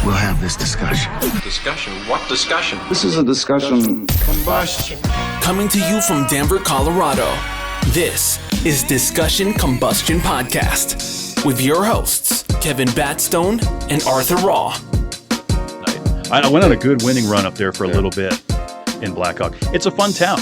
we'll have this discussion. Discussion? What discussion? This is a discussion combustion. Coming to you from Denver, Colorado, this is Discussion Combustion Podcast with your hosts, Kevin Batstone and Arthur Raw. I went on a good winning run up there for a little bit in Blackhawk. It's a fun town.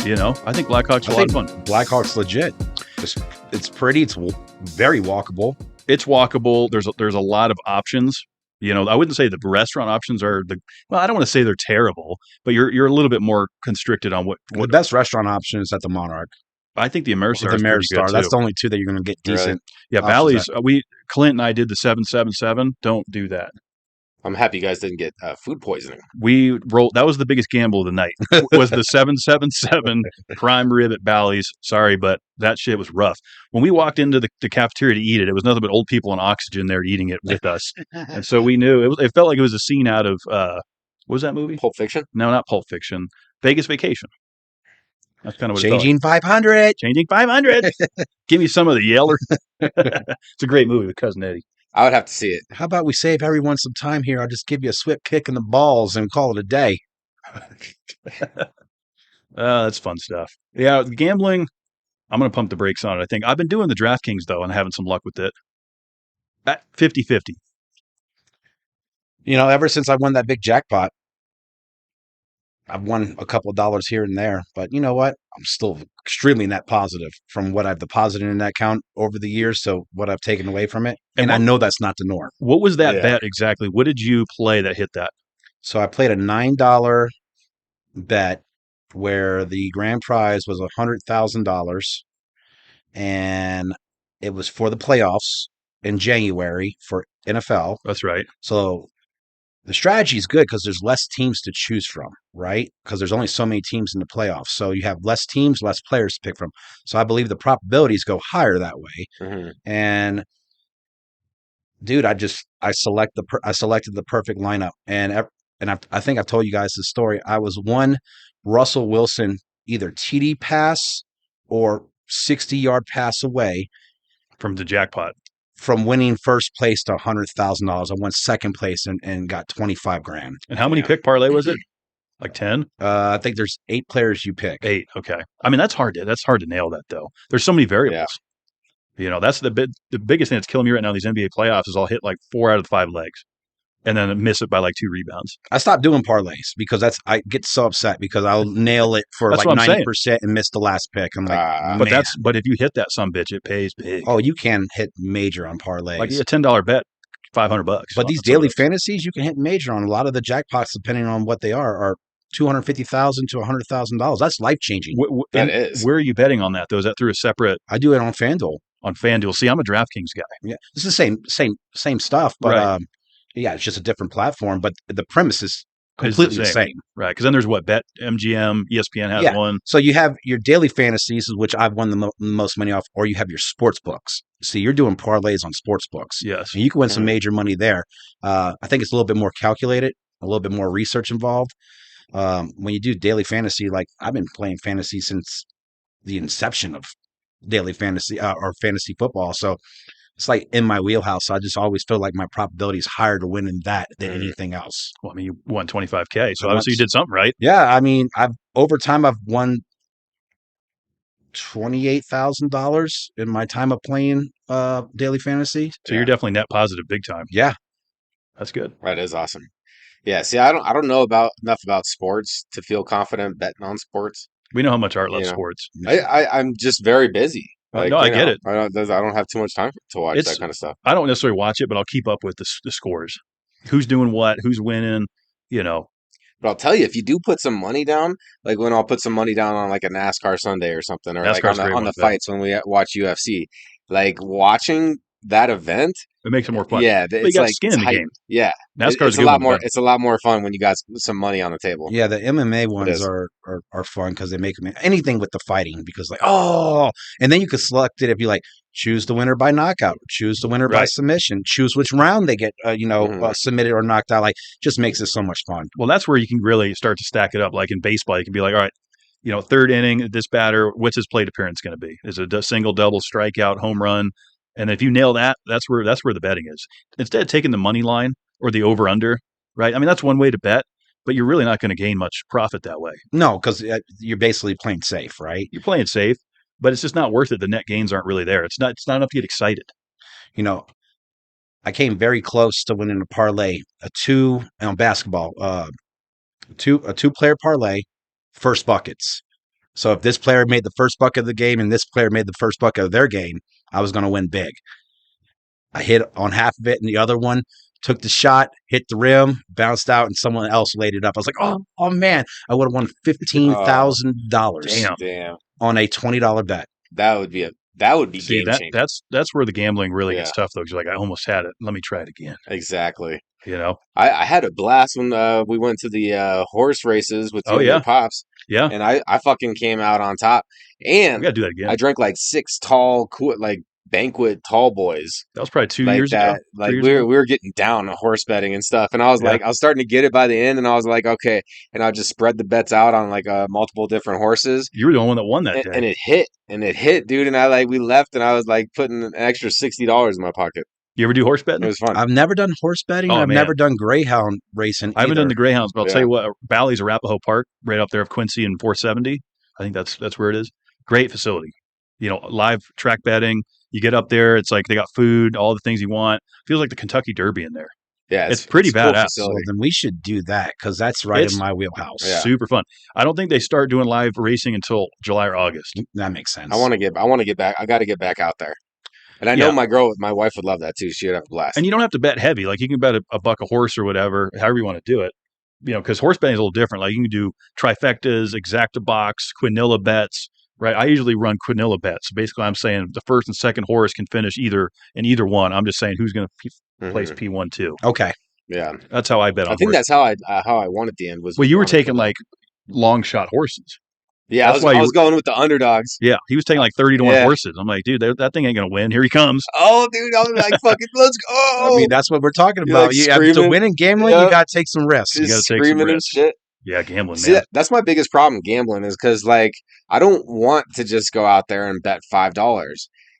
You know, I think Blackhawk's a lot of fun. Blackhawk's legit. It's pretty. It's very walkable. It's walkable. There's a lot of options. You know, I wouldn't say the restaurant options are I don't want to say they're terrible, but you're a little bit more constricted on what the best restaurant option is at the Monarch. I think the Ameristar is pretty good. That's too. the only two that you're going to get decent. Yeah, Bally's. Clint and I did the 777. Don't do that. I'm happy you guys didn't get food poisoning. We rolled. That was the biggest gamble of the night. Was the 777 prime rib at Bally's. Sorry, but that shit was rough. When we walked into the cafeteria to eat it, it was nothing but old people on oxygen there eating it with us, and so we knew it felt like it was a scene out of what was that movie? Pulp Fiction? No, not Pulp Fiction. Vegas Vacation. That's kind of what Changing it felt like. 500. Changing 500. Give me some of the Yeller. It's a great movie with Cousin Eddie. I would have to see it. How about we save everyone some time here? I'll just give you a swift kick in the balls and call it a day. That's fun stuff. Yeah, gambling, I'm going to pump the brakes on it, I think. I've been doing the DraftKings, though, and having some luck with it. At 50-50. You know, ever since I won that big jackpot, I've won a couple of dollars here and there. But you know what? I'm still extremely net positive from what I've deposited in that account over the years to what I've taken away from it. And I know that's not the norm. What was that bet exactly? What did you play that hit that? So I played a $9 bet where the grand prize was $100,000, and it was for the playoffs in January for NFL. That's right. So the strategy is good because there's less teams to choose from, right? Because there's only so many teams in the playoffs. So you have less teams, less players to pick from. So I believe the probabilities go higher that way. Mm-hmm. And dude, I selected the perfect lineup, and I think I've told you guys this story. I was one Russell Wilson either TD pass or 60-yard pass away from the jackpot, from winning first place to $100,000. I won second place and got $25,000. And how many pick parlay was it? Like 10? I think there's 8 players you pick. 8. Okay. I mean, that's hard to nail that though. There's so many variables. Yeah. You know, that's the biggest thing that's killing me right now in these NBA playoffs is I'll hit like 4 out of the 5 legs and then miss it by like 2 rebounds. I stopped doing parlays because I get so upset because I'll nail it for like 90% and miss the last pick. I'm like, but if you hit that sumbitch, it pays big. Oh, you can hit major on parlays. Like a $10 bet, $500. But these daily fantasies, you can hit major on. A lot of the jackpots, depending on what they are $250,000 to $100,000. That's life changing. That is. Where are you betting on that though? Is that through a separate? I do it on FanDuel. On FanDuel. See, I'm a DraftKings guy. Yeah, it's the same stuff, but right. Yeah, it's just a different platform. But the premise is completely the same. Right? Because then there's Bet MGM, ESPN has one. So you have your daily fantasies, which I've won the most money off, or you have your sports books. See, you're doing parlays on sports books. Yes, and you can win some major money there. I think it's a little bit more calculated, a little bit more research involved. When you do daily fantasy, like I've been playing fantasy since the inception of daily fantasy or fantasy football. So it's like in my wheelhouse. I just always feel like my probability is higher to win in that than anything else. Well, I mean, you won $25,000, so obviously you did something right. Yeah, I mean, over time I've won $28,000 in my time of playing daily fantasy. So you're definitely net positive big time. Yeah, that's good. That is awesome. Yeah, see, I don't know enough about sports to feel confident betting on sports. We know how much Art loves sports. I'm just very busy. Like, no, I get it. I don't have too much time to watch that kind of stuff. I don't necessarily watch it, but I'll keep up with the scores. Who's doing what? Who's winning? You know. But I'll tell you, if you do put some money down, like when I'll put some money down on like a NASCAR Sunday or something, or like on the fights when we watch UFC, like watching that event, it makes it more fun. Yeah, it's like skin in the game. Yeah, NASCAR's a lot more. It's a lot more fun when you got some money on the table. Yeah, the MMA ones are fun because they make anything with the fighting because and then you could select it if you like choose the winner by knockout, choose the winner by submission, choose which round they get submitted or knocked out. Like just makes it so much fun. Well, that's where you can really start to stack it up. Like in baseball, you can be like, all right, third inning, this batter, what's his plate appearance going to be? Is it a single, double, strikeout, home run? And if you nail that, that's where the betting is. Instead of taking the money line, or the over under, right? I mean, that's one way to bet, but you're really not going to gain much profit that way. No, because you're basically playing safe, right? You're playing safe, but it's just not worth it. The net gains aren't really there. It's not enough to get excited. You know, I came very close to winning a parlay, on basketball, a 2-player parlay, first buckets. So if this player made the first bucket of the game and this player made the first bucket of their game, I was going to win big. I hit on half of it, and the other one took the shot, hit the rim, bounced out, and someone else laid it up. I was like, oh man, I would have won $15,000 Damn. on a $20 bet. That would be game changing. That's where the gambling really gets tough, though. Because you're like, I almost had it. Let me try it again. Exactly. You know, I had a blast when we went to the horse races with your pops. Yeah, and I fucking came out on top. And we gotta do that again. I drank like 6 tall, like banquet tall boys. That was probably 2 like years that. ago. Like we were getting down on horse betting and stuff. And I was like, I was starting to get it by the end, and I was like, okay. And I just spread the bets out on like multiple different horses. You were the only one that won that day, and it hit, dude. And we left, and I was like putting an extra $60 in my pocket. You ever do horse betting? It was fun. I've never done horse betting. I've never done greyhound racing. I haven't done the greyhounds, but I'll tell you what, Bally's Arapahoe Park, right up there of Quincy and 470. I think that's where it is. Great facility. You know, live track betting. You get up there, it's like they got food, all the things you want. Feels like the Kentucky Derby in there. Yeah, it's pretty badass. So then we should do that because that's right in my wheelhouse. Yeah. Super fun. I don't think they start doing live racing until July or August. That makes sense. I want to get back. I got to get back out there. And I know my wife would love that too. She'd have a blast. And you don't have to bet heavy. Like you can bet a buck a horse or whatever, however you want to do it. You know, because horse betting is a little different. Like you can do trifectas, exacta box, quinilla bets. Right, I usually run quinilla bets. Basically, I'm saying the first and second horse can finish either one. I'm just saying who's going to place P1, 2. Okay, yeah, that's how I bet on. I think horses. that's how I won at the end. You were taking like long shot horses. Yeah, I was going with the underdogs. Yeah, he was taking like 30-1 horses. I'm like, dude, that thing ain't going to win. Here he comes. Oh, dude, I was like, fucking, let's go. I mean, that's what we're talking about. Like you have to win in gambling. You got to take some risks. Just you got to take some risks. Shit. Yeah, gambling, See, man. That's my biggest problem gambling is because, like, I don't want to just go out there and bet $5.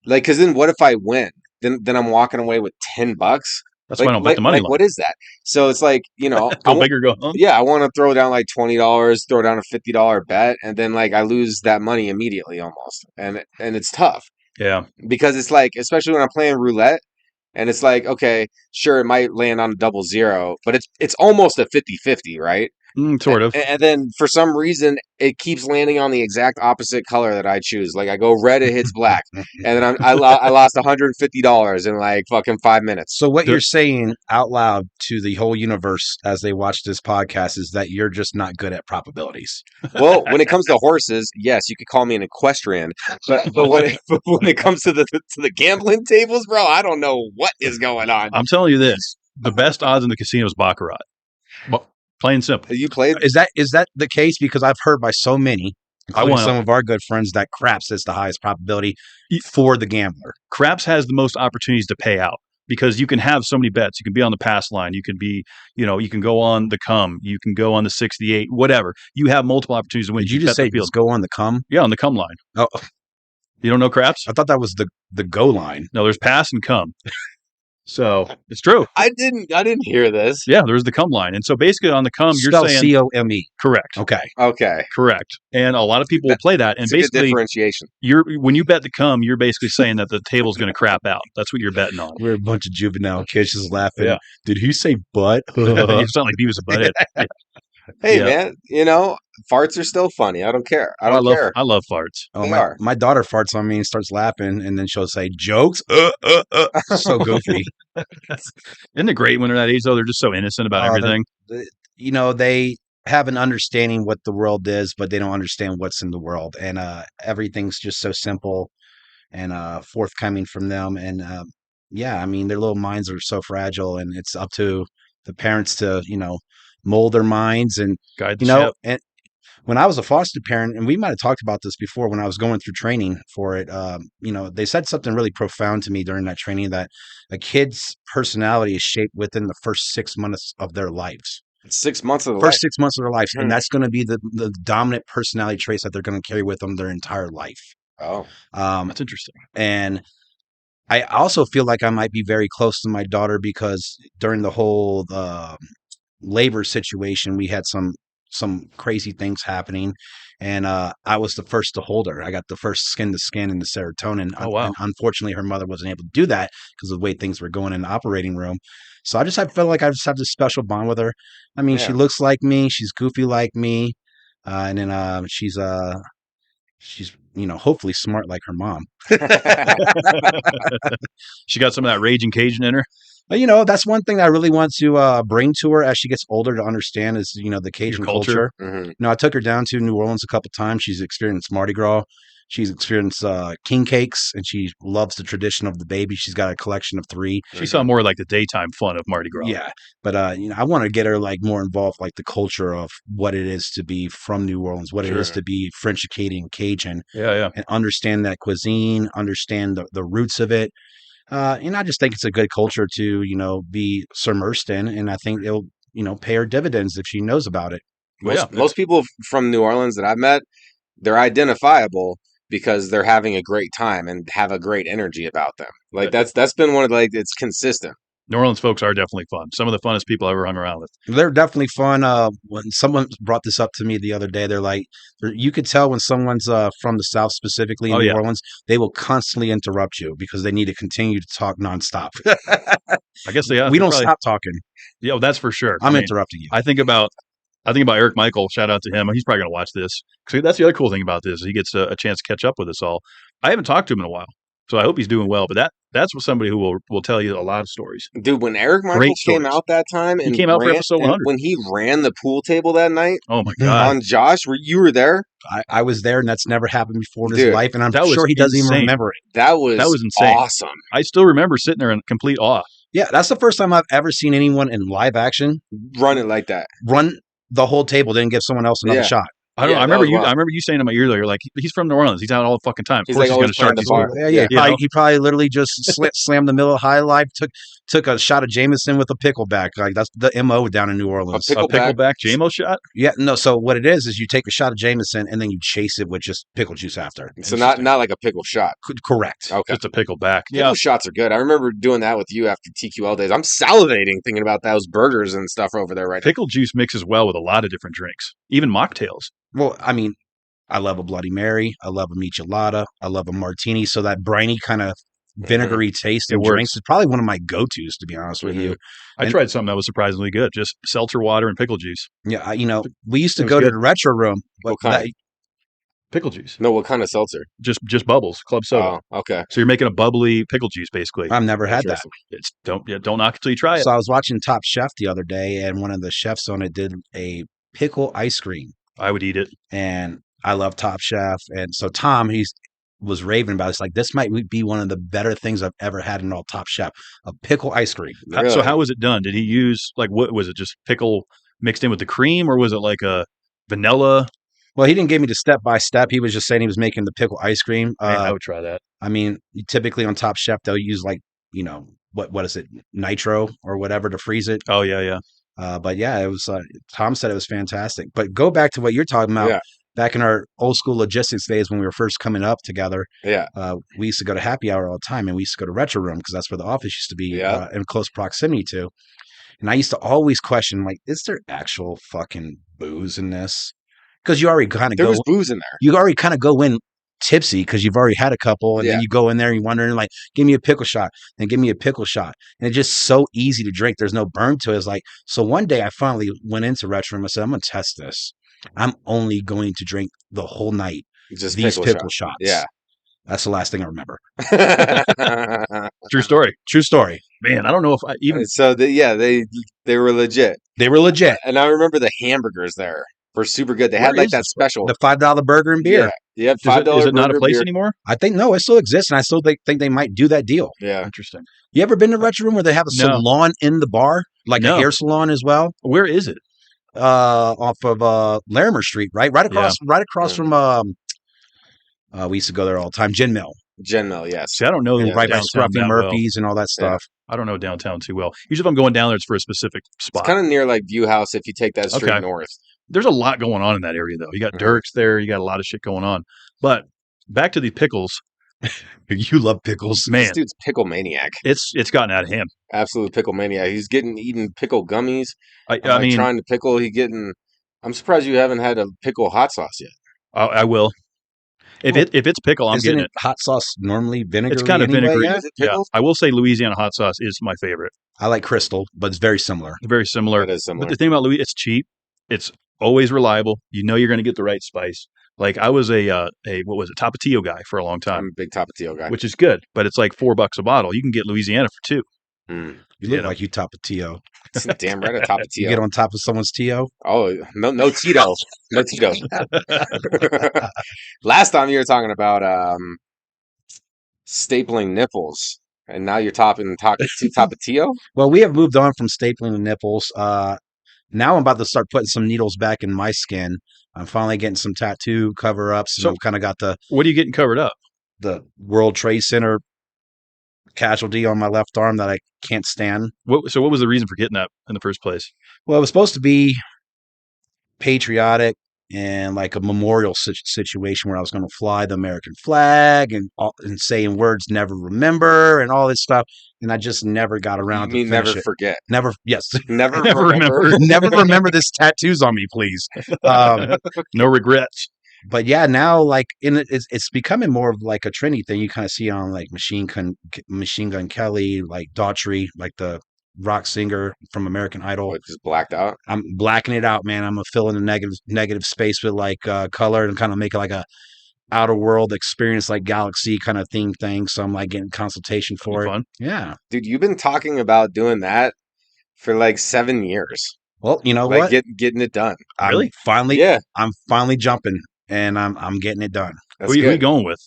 Like, because then what if I win? Then I'm walking away with $10. That's why I don't bet the money line. What is that? So it's like, you know. Go big or go home. Yeah, I want to throw down like $20, throw down a $50 bet, and then, like, I lose that money immediately almost. And it's tough. Yeah. Because it's like, especially when I'm playing roulette, and it's like, okay, sure, it might land on a 0-0, but it's almost a 50-50, right? Sort of. And then for some reason, it keeps landing on the exact opposite color that I choose. Like I go red, it hits black, and then I lost $150 in like fucking 5 minutes. So what you're saying out loud to the whole universe as they watch this podcast is that you're just not good at probabilities. Well, when it comes to horses, yes, you could call me an equestrian, but when it comes to the gambling tables, bro, I don't know what is going on. I'm telling you this: the best odds in the casino is baccarat. Plain simple. You played? Is that the case? Because I've heard by so many, including some of our good friends, that craps is the highest probability for the gambler. Craps has the most opportunities to pay out because you can have so many bets. You can be on the pass line. You can be, you can go on the come. You can go on the 68, whatever. You have multiple opportunities to win. Did you just say go on the come? Yeah, on the come line. Oh, you don't know craps? I thought that was the go line. No, there's pass and come. So it's true. I didn't hear this. Yeah, there's the come line. And so basically on the come, you're saying COME. Correct. Okay. Correct. And a lot of people will play that. And basically differentiation. When you bet the come, you're basically saying that the table's going to crap out. That's what you're betting on. We're a bunch of juvenile kids just laughing. Yeah. Did he say butt? You sound like Beavis and Butthead. Yeah. Hey, man, farts are still funny. I don't care. I care. I love farts. Oh, my daughter farts on me and starts laughing, and then she'll say, jokes? So goofy. Isn't it great when they're that age, though? They're just so innocent about everything. They have an understanding what the world is, but they don't understand what's in the world. And everything's just so simple and forthcoming from them. And, I mean, their little minds are so fragile, and it's up to the parents to, mold their minds and guide the ship. And when I was a foster parent, and we might have talked about this before when I was going through training for it, they said something really profound to me during that training, that a kid's personality is shaped within the first 6 months of their lives. 6 months of their first 6 months of their lives, and that's going to be the dominant personality traits that they're going to carry with them their entire life. Oh, that's interesting. And I also feel like I might be very close to my daughter because during the whole labor situation, we had some crazy things happening, and I was the first to hold her. I got the first skin to skin and the serotonin. Oh, wow. And unfortunately, her mother wasn't able to do that because of the way things were going in the operating room. So I felt like I just have this special bond with her. I mean, she looks like me. She's goofy like me, and then she's hopefully smart like her mom. She got some of that raging Cajun in her. That's one thing that I really want to bring to her as she gets older to understand is, the Cajun culture. Mm-hmm. I took her down to New Orleans a couple times. She's experienced Mardi Gras. She's experienced king cakes, and she loves the tradition of the baby. She's got a collection of 3. She saw more like the daytime fun of Mardi Gras. Yeah, but I want to get her like more involved, like the culture of what it is to be from New Orleans, what it is to be French Acadian Cajun. Yeah. And understand that cuisine, understand the roots of it. And I just think it's a good culture to, be submersed in. And I think it'll, pay her dividends if she knows about it. Most people from New Orleans that I've met, they're identifiable because they're having a great time and have a great energy about them. Like that's been one of it's consistent. New Orleans folks are definitely fun. Some of the funnest people I ever hung around with. They're definitely fun. When someone brought this up to me the other day, they're like, you could tell when someone's from the South, specifically in New Orleans, they will constantly interrupt you because they need to continue to talk nonstop. I guess we don't stop talking. Yeah, well, that's for sure. I'm interrupting you. I think about Eric Michael. Shout out to him. He's probably going to watch this. So that's the other cool thing about this. He gets a chance to catch up with us all. I haven't talked to him in a while, so I hope he's doing well. But that's what somebody who will tell you a lot of stories. Dude, when Eric Michael came out that time, and he came out for episode 100. When he ran the pool table that night, oh my god! On Josh, you were there. I was there, and that's never happened before in his life, and I'm sure he doesn't even remember it. That was insane. Awesome. I still remember sitting there in complete awe. Yeah, that's the first time I've ever seen anyone in live action run it like that. Run the whole table, didn't give someone else another shot. I don't know. I remember you saying in my ear, you're like, he's from New Orleans. He's out all the fucking time. He's going to start the bar. Yeah. He probably literally just slammed the middle of High Life, took a shot of Jameson with a pickleback. Like that's the MO down in New Orleans. A pickleback Jamo shot? Yeah, no. So what it is you take a shot of Jameson and then you chase it with just pickle juice after. So not like a pickle shot. Correct. Okay. It's a pickleback. Pickle shots are good. I remember doing that with you after TQL days. I'm salivating thinking about those burgers and stuff over there right now. Pickle juice mixes well with a lot of different drinks, even mocktails. Well, I mean, I love a Bloody Mary. I love a michelada. I love a martini. So that briny kind of vinegary taste in drinks is probably one of my go-tos, to be honest with you. I tried something that was surprisingly good, just seltzer water and pickle juice. Yeah, we used to go to the retro room. Pickle juice. No, what kind of seltzer? Just bubbles, club soda. Oh, okay. So you're making a bubbly pickle juice, basically. I've never had that. Don't knock it till you try it. So I was watching Top Chef the other day, and one of the chefs on it did a pickle ice cream. I would eat it. And I love Top Chef. And so Tom, was raving about it. It's like, this might be one of the better things I've ever had in all Top Chef, a pickle ice cream. Really? So how was it done? Did he use, what was it, just pickle mixed in with the cream, or was it like a vanilla? Well, he didn't give me the step-by-step. He was just saying he was making the pickle ice cream. I would try that. I mean, typically on Top Chef, they'll use what is it, nitro or whatever to freeze it. Oh, yeah. But yeah, it was, Tom said it was fantastic. But go back to what you're talking about. Yeah. Back in our old school logistics days when we were first coming up together, we used to go to happy hour all the time, and we used to go to Retro Room because that's where the office used to be in close proximity to. And I used to always question, like, is there actual fucking booze in this? Because you already kind of there was booze in there. You already kind of go in tipsy because you've already had a couple, and then you go in there and you're wondering, like, give me a pickle shot, then give me a pickle shot, and it's just so easy to drink. There's no burn to it. It's like, so one day I finally went into Retro Room. I said, I'm gonna test this. I'm only going to drink the whole night just these pickle shots. Yeah. That's the last thing I remember. True story. True story. Man, I don't know if I even... So, they were legit. They were legit. And I remember the hamburgers there were super good. They had like that special. The $5 burger and beer. Yeah, $5 Is it not a place beer anymore? I think, no, it still exists, and I still think they might do that deal. Yeah. Interesting. You ever been to Retro Room where they have a salon in the bar? Like a hair salon as well? Where is it? Off of Larimer Street, right across from we used to go there all the time. Gin Mill, yes. See, I don't know right by Scruffy Murphy's and all that stuff. I don't know downtown too well. Usually, if I'm going down there, it's for a specific spot. It's kind of near like View House if you take that street north. There's a lot going on in that area, though. You got Dirk's there. You got a lot of shit going on. But back to the pickles. You love pickles. Man, This dude's pickle maniac. it's gotten out of hand. Absolute pickle maniac. He's eating pickle gummies. I mean, trying to pickle. I'm surprised you haven't had a pickle hot sauce yet. I will. If it's pickle, I'm Isn't getting it. hot sauce normally vinegar? It's kind of anyway? vinegary. Yeah? Is it Yeah, pickles? I will say Louisiana hot sauce is my favorite. I like Crystal, but it's very similar. Very similar. It is similar. But the thing about Louis, it's cheap. It's always reliable. You know you're going to get the right spice. Like I was a what was it, Tapatio guy for a long I'm time, a big Tapatio guy. which is good, but it's like $4 a bottle. You can get Louisiana for $2. Mm. You look know. like you top of Tio. Damn right, a Tapatio. You get on top of someone's Tio. Oh, no Tito. No Tito. Last time you were talking about stapling nipples, and now you're talking Tapatio? Well, we have moved on from stapling the nipples. Now I'm about to start putting some needles back in my skin. I'm finally getting some tattoo cover-ups, and So- I've kind of got What are you getting covered up? the World Trade Center casualty on my left arm that I can't stand. What was the reason for getting that in the first place? Well, it was supposed to be patriotic and like a memorial situation where I was going to fly the American flag and saying words never remember and all this stuff. And I just never got around You to mean finish never it. forget? Never, yes. Never Never remember. Never remember this tattoos on me, please. No regrets. But yeah, now like it's becoming more of like a trendy thing. You kind of see on like Machine Gun Kelly, like Daughtry, like the rock singer from American Idol. What, just blacked out? I'm blacking it out, man. I'm gonna fill in the negative space with like color and kind of make it like a outer world experience, like galaxy kind of thing. So I'm like getting consultation for it. Fun. Yeah. Dude, you've been talking about doing that for like 7 years. Well, you know Like what? getting it done. Really? Yeah, I'm finally jumping, and I'm getting it done. that's Who are you good. going with?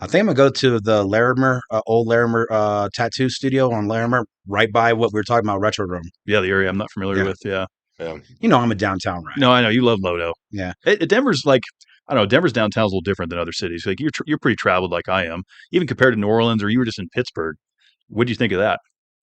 I think I'm gonna go to the Larimer, old Larimer tattoo studio on Larimer, right by what we were talking about, Retro Room. Yeah, the area I'm not familiar Yeah. with. Yeah. Yeah. You know, I'm a downtown rat. No, I know you love Lodo. Yeah. Denver's like, I don't know. Denver's downtown's a little different than other cities. Like you're pretty traveled, like I am, even compared to New Orleans, or you were just in Pittsburgh. What do you think of that?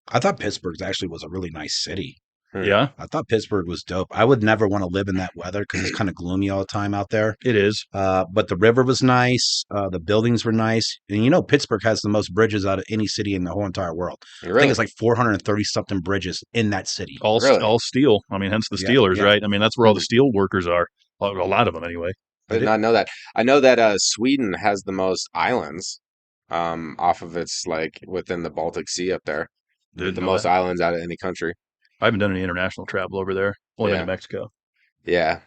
I thought Pittsburgh actually was a really nice city. Yeah, I thought Pittsburgh was dope. I would never want to live in that weather because it's kind of gloomy all the time out there. it is. But the river was nice. The buildings were nice. And you know, Pittsburgh has the most bridges out of any city in the whole entire world. I Really? think it's like 430 something bridges in that city. All Really? all steel. I mean, hence the Yeah, Steelers, yeah. right? I mean, that's where all the steel workers are. A lot of them, anyway. I did not know that. I know that Sweden has the most islands off of its like within the Baltic Sea up there. Didn't The know most that. islands out of any country. I haven't done any international travel over there. Only been Yeah. to Mexico. Yeah.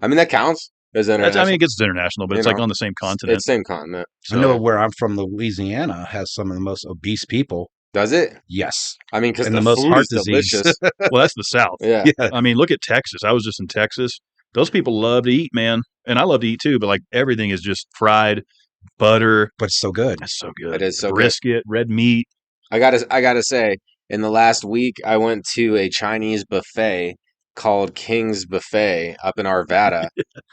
I mean, that counts as I international. mean, it gets international, but You it's like know, on the same continent. It's same continent. I know where I'm from, Louisiana, has some of the most obese people. Does it? Yes. I mean, because And the the most food heart is disease. delicious. Well, that's the South. Yeah. Yeah. I mean, look at Texas. I was just in Texas. Those people love to eat, man. And I love to eat too, but like everything is just fried, butter. But it's so good. That's so good. It is so good. Brisket, red meat. I gotta say, in the last week, I went to a Chinese buffet called King's Buffet up in Arvada.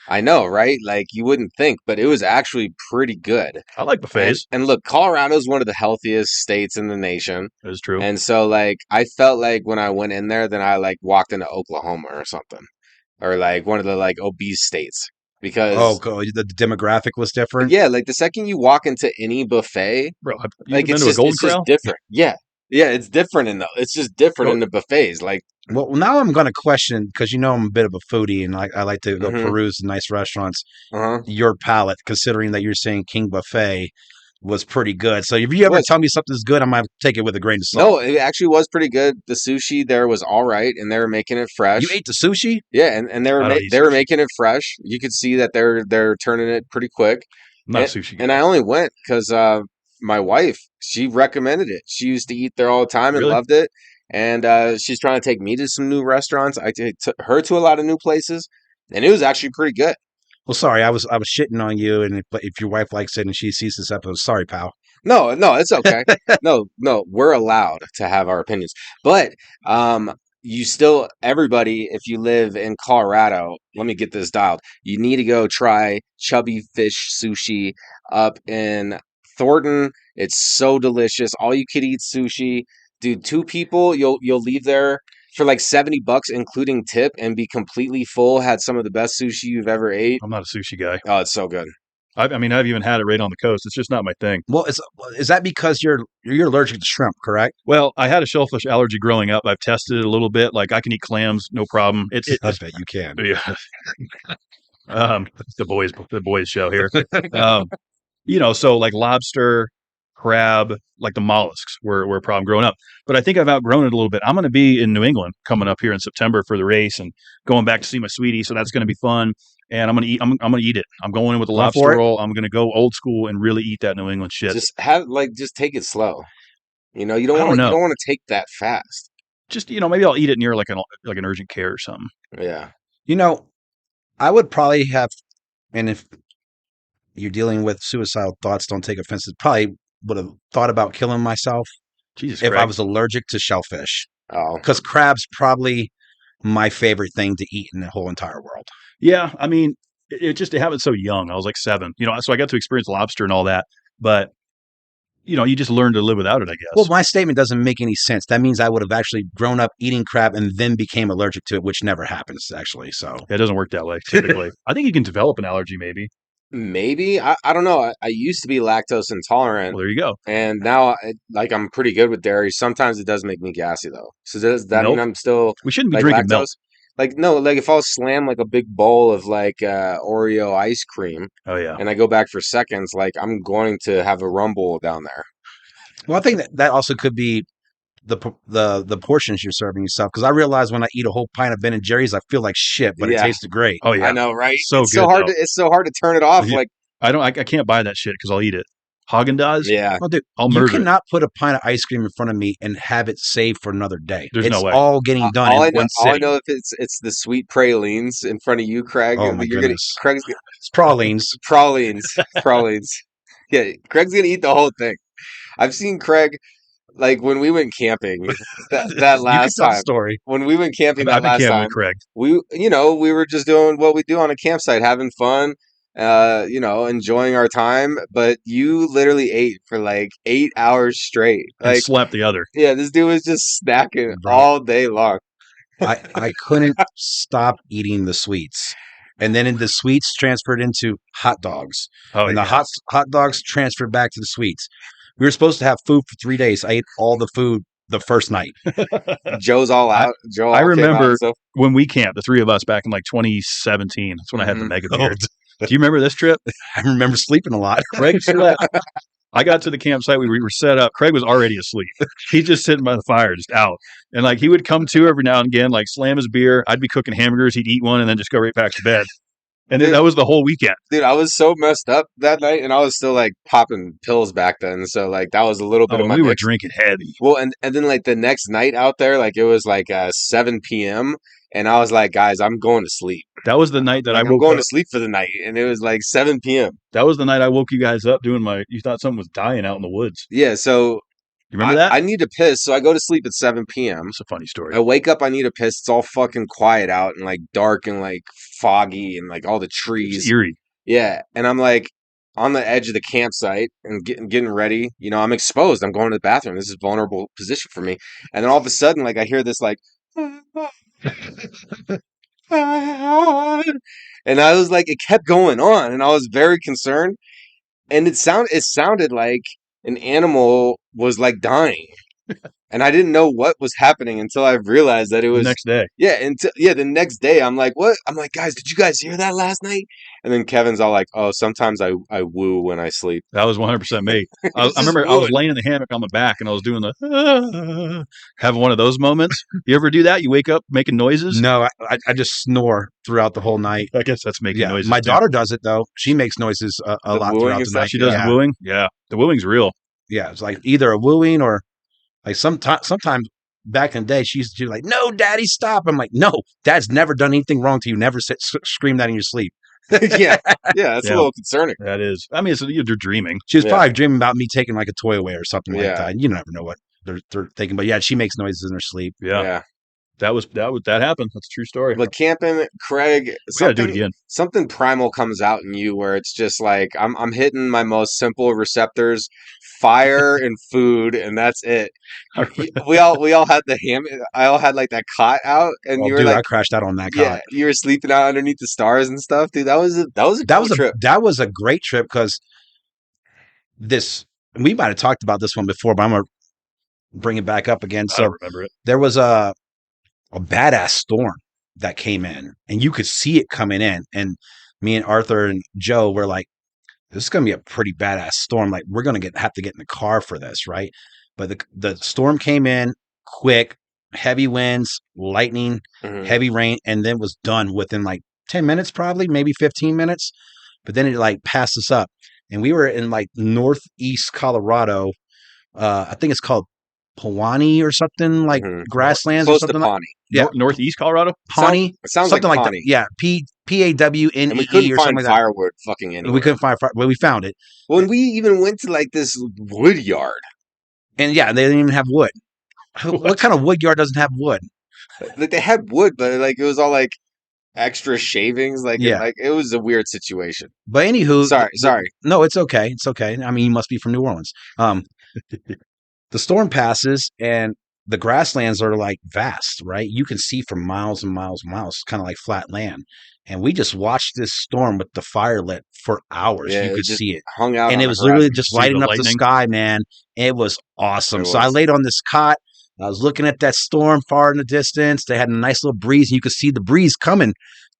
I know, right? Like you wouldn't think, but it was actually pretty good. I like And, buffets. and look, Colorado's one of the healthiest states in the nation. That is true. And so like I felt like when I went in there, then I like walked into Oklahoma or something. Or like one of the like obese states. Because The demographic was different. yeah, like the second you walk into any buffet, Bro, have you like been it's to a just Golden it's just Corral? different. Yeah. Yeah, it's different it's just different in the buffets. Like Well, now I'm going to question, because you know I'm a bit of a foodie and I like to go Mhm. peruse nice restaurants. uh-huh. Your palate, considering that you're saying King Buffet was pretty good. So if you ever was. tell me something's good, I might take it with a grain of salt. No, it actually was pretty good. The sushi there was all right, and they were making it fresh. You ate the sushi? Yeah, and they were I don't eat they were sushi. making it fresh. You could see that they're turning it pretty quick. I'm not and, a sushi guy. and I only went because my wife, she recommended it. She used to eat there all the time and Really? loved it. And she's trying to take me to some new restaurants. I took her to a lot of new places, and it was actually pretty good. Well, sorry, I was shitting on you, and if your wife likes it and she sees this episode, sorry, pal. No, it's okay. no, we're allowed to have our opinions. But you still, everybody, if you live in Colorado, let me get this dialed. You need to go try Chubby Fish Sushi up in Thornton. It's so delicious. All you could eat sushi. Dude, 2 people, you'll leave there for like $70 including tip and be completely full. Had some of the best sushi you've ever ate. I'm not a sushi guy. Oh, it's so good. I mean, I've even had it right on the coast. It's just not my thing. Well, is that because you're allergic to shrimp, correct? Well, I had a shellfish allergy growing up. I've tested it a little bit. Like I can eat clams, no problem. I bet you can. Yeah. The boys show here. So like lobster, crab, like the mollusks were a problem growing up. But I think I've outgrown it a little bit. I'm going to be in New England coming up here in September for the race and going back to see my sweetie. So that's going to be fun. And I'm going to eat. I'm going to eat it. I'm going in with a lobster roll. I'm going to go old school and really eat that New England shit. Just take it slow. You don't want to take that fast. Just maybe I'll eat it near like an urgent care or something. Yeah. I would probably have, and if you're dealing with suicidal thoughts, don't take offense. Probably would have thought about killing myself if Craig. I was allergic to shellfish. Oh, because crab's probably my favorite thing to eat in the whole entire world. Yeah, I mean, it happened so young. I was like 7, so I got to experience lobster and all that. But you just learn to live without it, I guess. Well, my statement doesn't make any sense. That means I would have actually grown up eating crab and then became allergic to it, which never happens, actually. So it doesn't work that way, typically. I think you can develop an allergy, maybe. maybe I don't know. I used to be lactose intolerant, Well, there you go. and now I'm pretty good with dairy. Sometimes it does make me gassy though. So does that Milk? mean I'm still We shouldn't be like drinking lactose? milk. Like no, like if I'll slam like a big bowl of like Oreo ice cream Oh, yeah. and I go back for seconds, like I'm going to have a rumble down there. well, I think that also could be the portions you're serving yourself. Because I realize when I eat a whole pint of Ben and Jerry's, I feel like shit, but it tasted great. Oh, yeah. I know, right? So it's good, so hard. though. It's so hard to turn it off. Yeah. Like I can't buy that shit because I'll eat it. Haagen-Dazs? yeah, Well, dude, I'll you murder it. cannot put a pint of ice cream in front of me and have it saved for another day. There's no way. It's all getting done all in I know, one all I sitting. know if it's the sweet pralines in front of you, Craig. Oh, my goodness. Craig's It's pralines. pralines. Yeah, Craig's gonna eat the whole thing. I've seen Craig like when we went camping that You can last tell the time. story. When we went camping I've that been last camping time, with Craig. we were just doing what we do on a campsite, having fun, enjoying our time. But you literally ate for like 8 hours straight. And Like, slept the other. yeah, this dude was just snacking Bro. all day long. I couldn't stop eating the sweets. And then the sweets transferred into hot dogs. Oh, and yeah. the hot dogs transferred back to the sweets. We were supposed to have food for 3 days. I ate all the food the first night. Joe's all out. Joe, I all came out remember and stuff. when we camped, the three of us back in like 2017. That's when I had the Mhm. mega beard. Do you remember this trip? I remember sleeping a lot. Craig slept. I got to the campsite. We were set up. Craig was already asleep. He's just sitting by the fire, just out. And like he would come to every now and again, like slam his beer. I'd be cooking hamburgers. He'd eat one and then just go right back to bed. And then that was the whole weekend. Dude, I was so messed up that night, and I was still like popping pills back then. So like that was a little bit of my We were mix. drinking heavy. Well, and then like the next night out there, like it was like 7 p.m. and I was like, guys, I'm going to sleep. That was the night that Like, I I'm woke going up. to sleep for the night, and it was like 7 p.m. That was the night I woke you guys up doing you thought something was dying out in the woods. Yeah, so You remember that? I need to piss, so I go to sleep at 7 p.m. It's a funny story. I wake up, I need to piss. It's all fucking quiet out and like dark and like foggy and like all the It's trees. eerie. Yeah, and I'm like on the edge of the campsite and getting ready. I'm exposed. I'm going to the bathroom. This is a vulnerable position for me. And then all of a sudden, like I hear this like, and I was like, it kept going on, and I was very concerned. And it sounded like an animal was like dying. And I didn't know what was happening until I realized that it The was next day. the next day I'm like, what? I'm like, guys, did you guys hear that last night? And then Kevin's all like, oh, sometimes I woo when I sleep. That was 100% me. I Just remember I was wooing. laying in the hammock on my back and I was doing the having one of those moments. You ever do that? You wake up making noises? No, I just snore throughout the whole night. I guess that's making Yeah, noises. my too. daughter does it though. She makes noises a The lot wooing throughout and the stuff? night. She does yeah. wooing? Yeah. The wooing's real. Yeah, it's like either a wooing or like sometimes back in the day she used to be like, "No, Daddy, stop." I'm like, "No, Dad's never done anything wrong to you. Never scream that in your sleep." yeah, that's Yeah. a little concerning. That is. I mean, you're dreaming. She was Yeah. probably dreaming about me taking like a toy away or something like Yeah. that. You never know what they're thinking, but yeah, she makes noises in her sleep. Yeah. Yeah. That happened. That's a true story. But camping, Craig, We gotta do it again. something primal comes out in you where it's just like I'm hitting my most simple receptors, fire and food, and that's it. We all had I all had like that cot out, and you were dude, like, I crashed out on that yeah, cot. you were sleeping out underneath the stars and stuff, dude. That was a cool trip. That was a great trip because we might have talked about this one before, but I'm gonna bring it back up again. I So don't remember it. there was a badass storm that came in, and you could see it coming in. And me and Arthur and Joe were like, "This is gonna be a pretty badass storm. Like, we're gonna have to get in the car for this, right?" But the storm came in quick, heavy winds, lightning, heavy rain, and then was done within like 10 minutes, probably maybe 15 minutes. But then it like passed us up, and we were in like northeast Colorado. I think it's called Pawnee or something, like grasslands Close or something to like Pawnee. Yeah. Northeast Colorado? Pawnee. It sounds something like like Pawnee. that. Yeah, PAWNEE And we couldn't or find something like that. firewood fucking anywhere. We couldn't find fire, but we found it. Well, and we even went to like this wood yard. And yeah, they didn't even have wood. What kind of wood yard doesn't have wood? Like they had wood, but like it was all like extra shavings. Like Yeah. like it was a weird situation. But anywho, Sorry. No, it's okay. It's okay. I mean, you must be from New Orleans. The storm passes and the grasslands are like vast, right? You can see for miles and miles and miles, kind of like flat land. And we just watched this storm with the fire lit for hours. Yeah, You could just see it. hung out, And on it the was literally horizon. just See lighting the up the lightning? sky, man. It was awesome. It So I was. laid on this cot. I was looking at that storm far in the distance. They had a nice little breeze, and you could see the breeze coming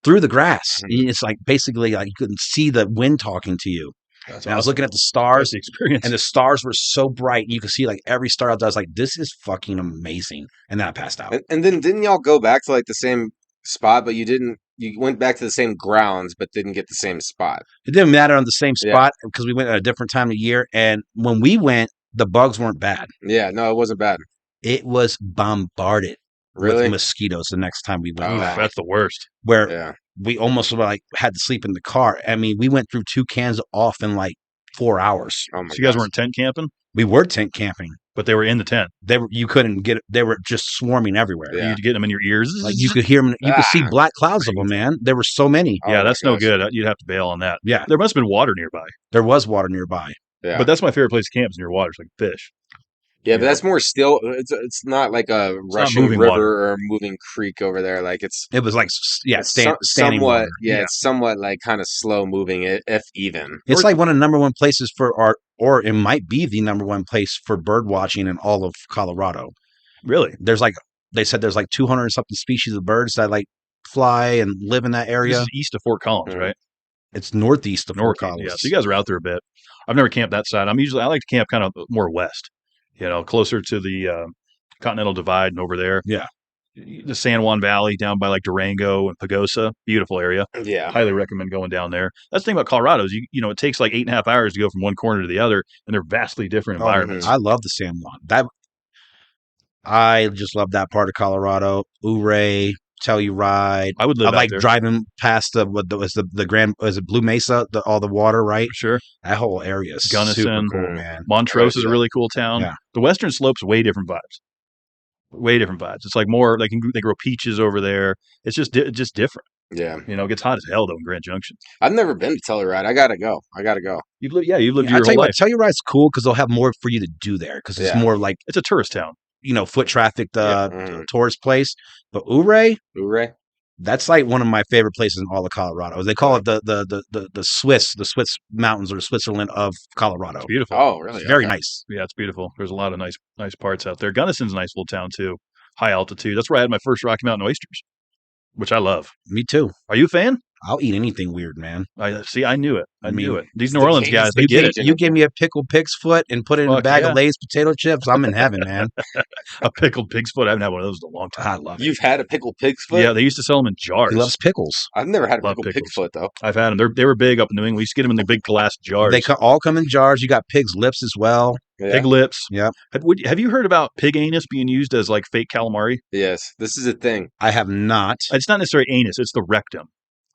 through the grass. And it's like basically like you couldn't see the wind talking to you. That's And I was awesome. looking at the stars, That's the experience. and the stars were so bright. You could see like every star out there. I was like, this is fucking amazing. And then I passed out. And then didn't y'all go back to like the same spot, but you didn't? You went back to the same grounds, but didn't get the same spot. It didn't matter on the same Yeah. spot because we went at a different time of year. And when we went, the bugs weren't bad. Yeah, no, it wasn't bad. It was bombarded Really? with mosquitoes the next time we went Oh. back, That's the worst. where Yeah. we almost like had to sleep in the car. I mean, we went through 2 cans off in like 4 hours. Oh my So you guys gosh. weren't tent camping, We were tent camping. but they were in the tent. You couldn't get. They were just swarming everywhere. Yeah. You'd get them in your ears. Like you could hear them. You could see Ah. black clouds of them, man. There were so many. Oh Yeah, my that's no gosh. good. You'd have to bail on that. Yeah, There must have been water nearby. there was water nearby. Yeah. But that's my favorite place to camp is near water. It's like fish. Yeah, but that's more still. It's not like a rushing moving river water. or a moving creek over there. Like it's It was like it's standing somewhat. water. Yeah, it's somewhat like kind of slow moving, if even. It's like one of the number one places for art, or it might be the number one place for bird watching in all of Colorado. Really? There's like they said there's like 200 and something species of birds that like fly and live in that This area. is east of Fort Collins, Mhm. right? It's northeast of Fort North. Collins. Yeah. So you guys are out there a bit. I've never camped that side. I like to camp kind of more west, closer to the Continental Divide and over there. Yeah. The San Juan Valley down by like Durango and Pagosa. Beautiful area. Yeah. Highly recommend going down there. That's the thing about Colorado is it takes like 8.5 hours to go from one corner to the other, and they're vastly different environments. I love the San Juan. I just love that part of Colorado. Ouray, Telluride. I would live I out like there. driving past the Grand. Was it Blue Mesa? All the water, right? For sure. That whole area is Gunnison. super cool, man. Montrose is a really cool town. Yeah. The Western Slope's way different vibes. Way different vibes. It's like more like they grow peaches over there. It's just different. Yeah. It gets hot as hell though in Grand Junction. I've never been to Telluride. I gotta go. You've lived your I whole tell you life. what, Telluride's cool because they'll have more for you to do there because it's Yeah. more like It's a tourist town. foot traffic, Mhm. tourist place. But Ouray, Ouray. that's like one of my favorite places in all of Colorado. They call it the Swiss mountains or Switzerland of Colorado. It's beautiful. Oh, really? It's very Okay. nice. Yeah, it's beautiful. There's a lot of nice parts out there. Gunnison's a nice little town too. High altitude. That's where I had my first Rocky Mountain oysters, which I love. Me too. Are you a fan? I'll eat anything weird, man. I see. I knew it. I mean, knew it. These it's New the Orleans Cajun guys, they steak. get it. Cajun. You give me a pickled pig's foot and put it in a Fuck bag yeah. of Lay's potato chips, I'm in heaven, man. A pickled pig's foot. I haven't had one of those in a long time. I love it. You've had a pickled pig's foot? Yeah, they used to sell them in jars. He loves pickles. I've never had a Love pickled pickles. pig's foot though. I've had them. They were big up in New England. We used to get them in the big glass jars. They all come in jars. You got pig's lips as well. Yeah. Pig lips. Yep. Have you heard about pig anus being used as like fake calamari? Yes, this is a thing. I have not. It's not necessarily anus. It's the rectum,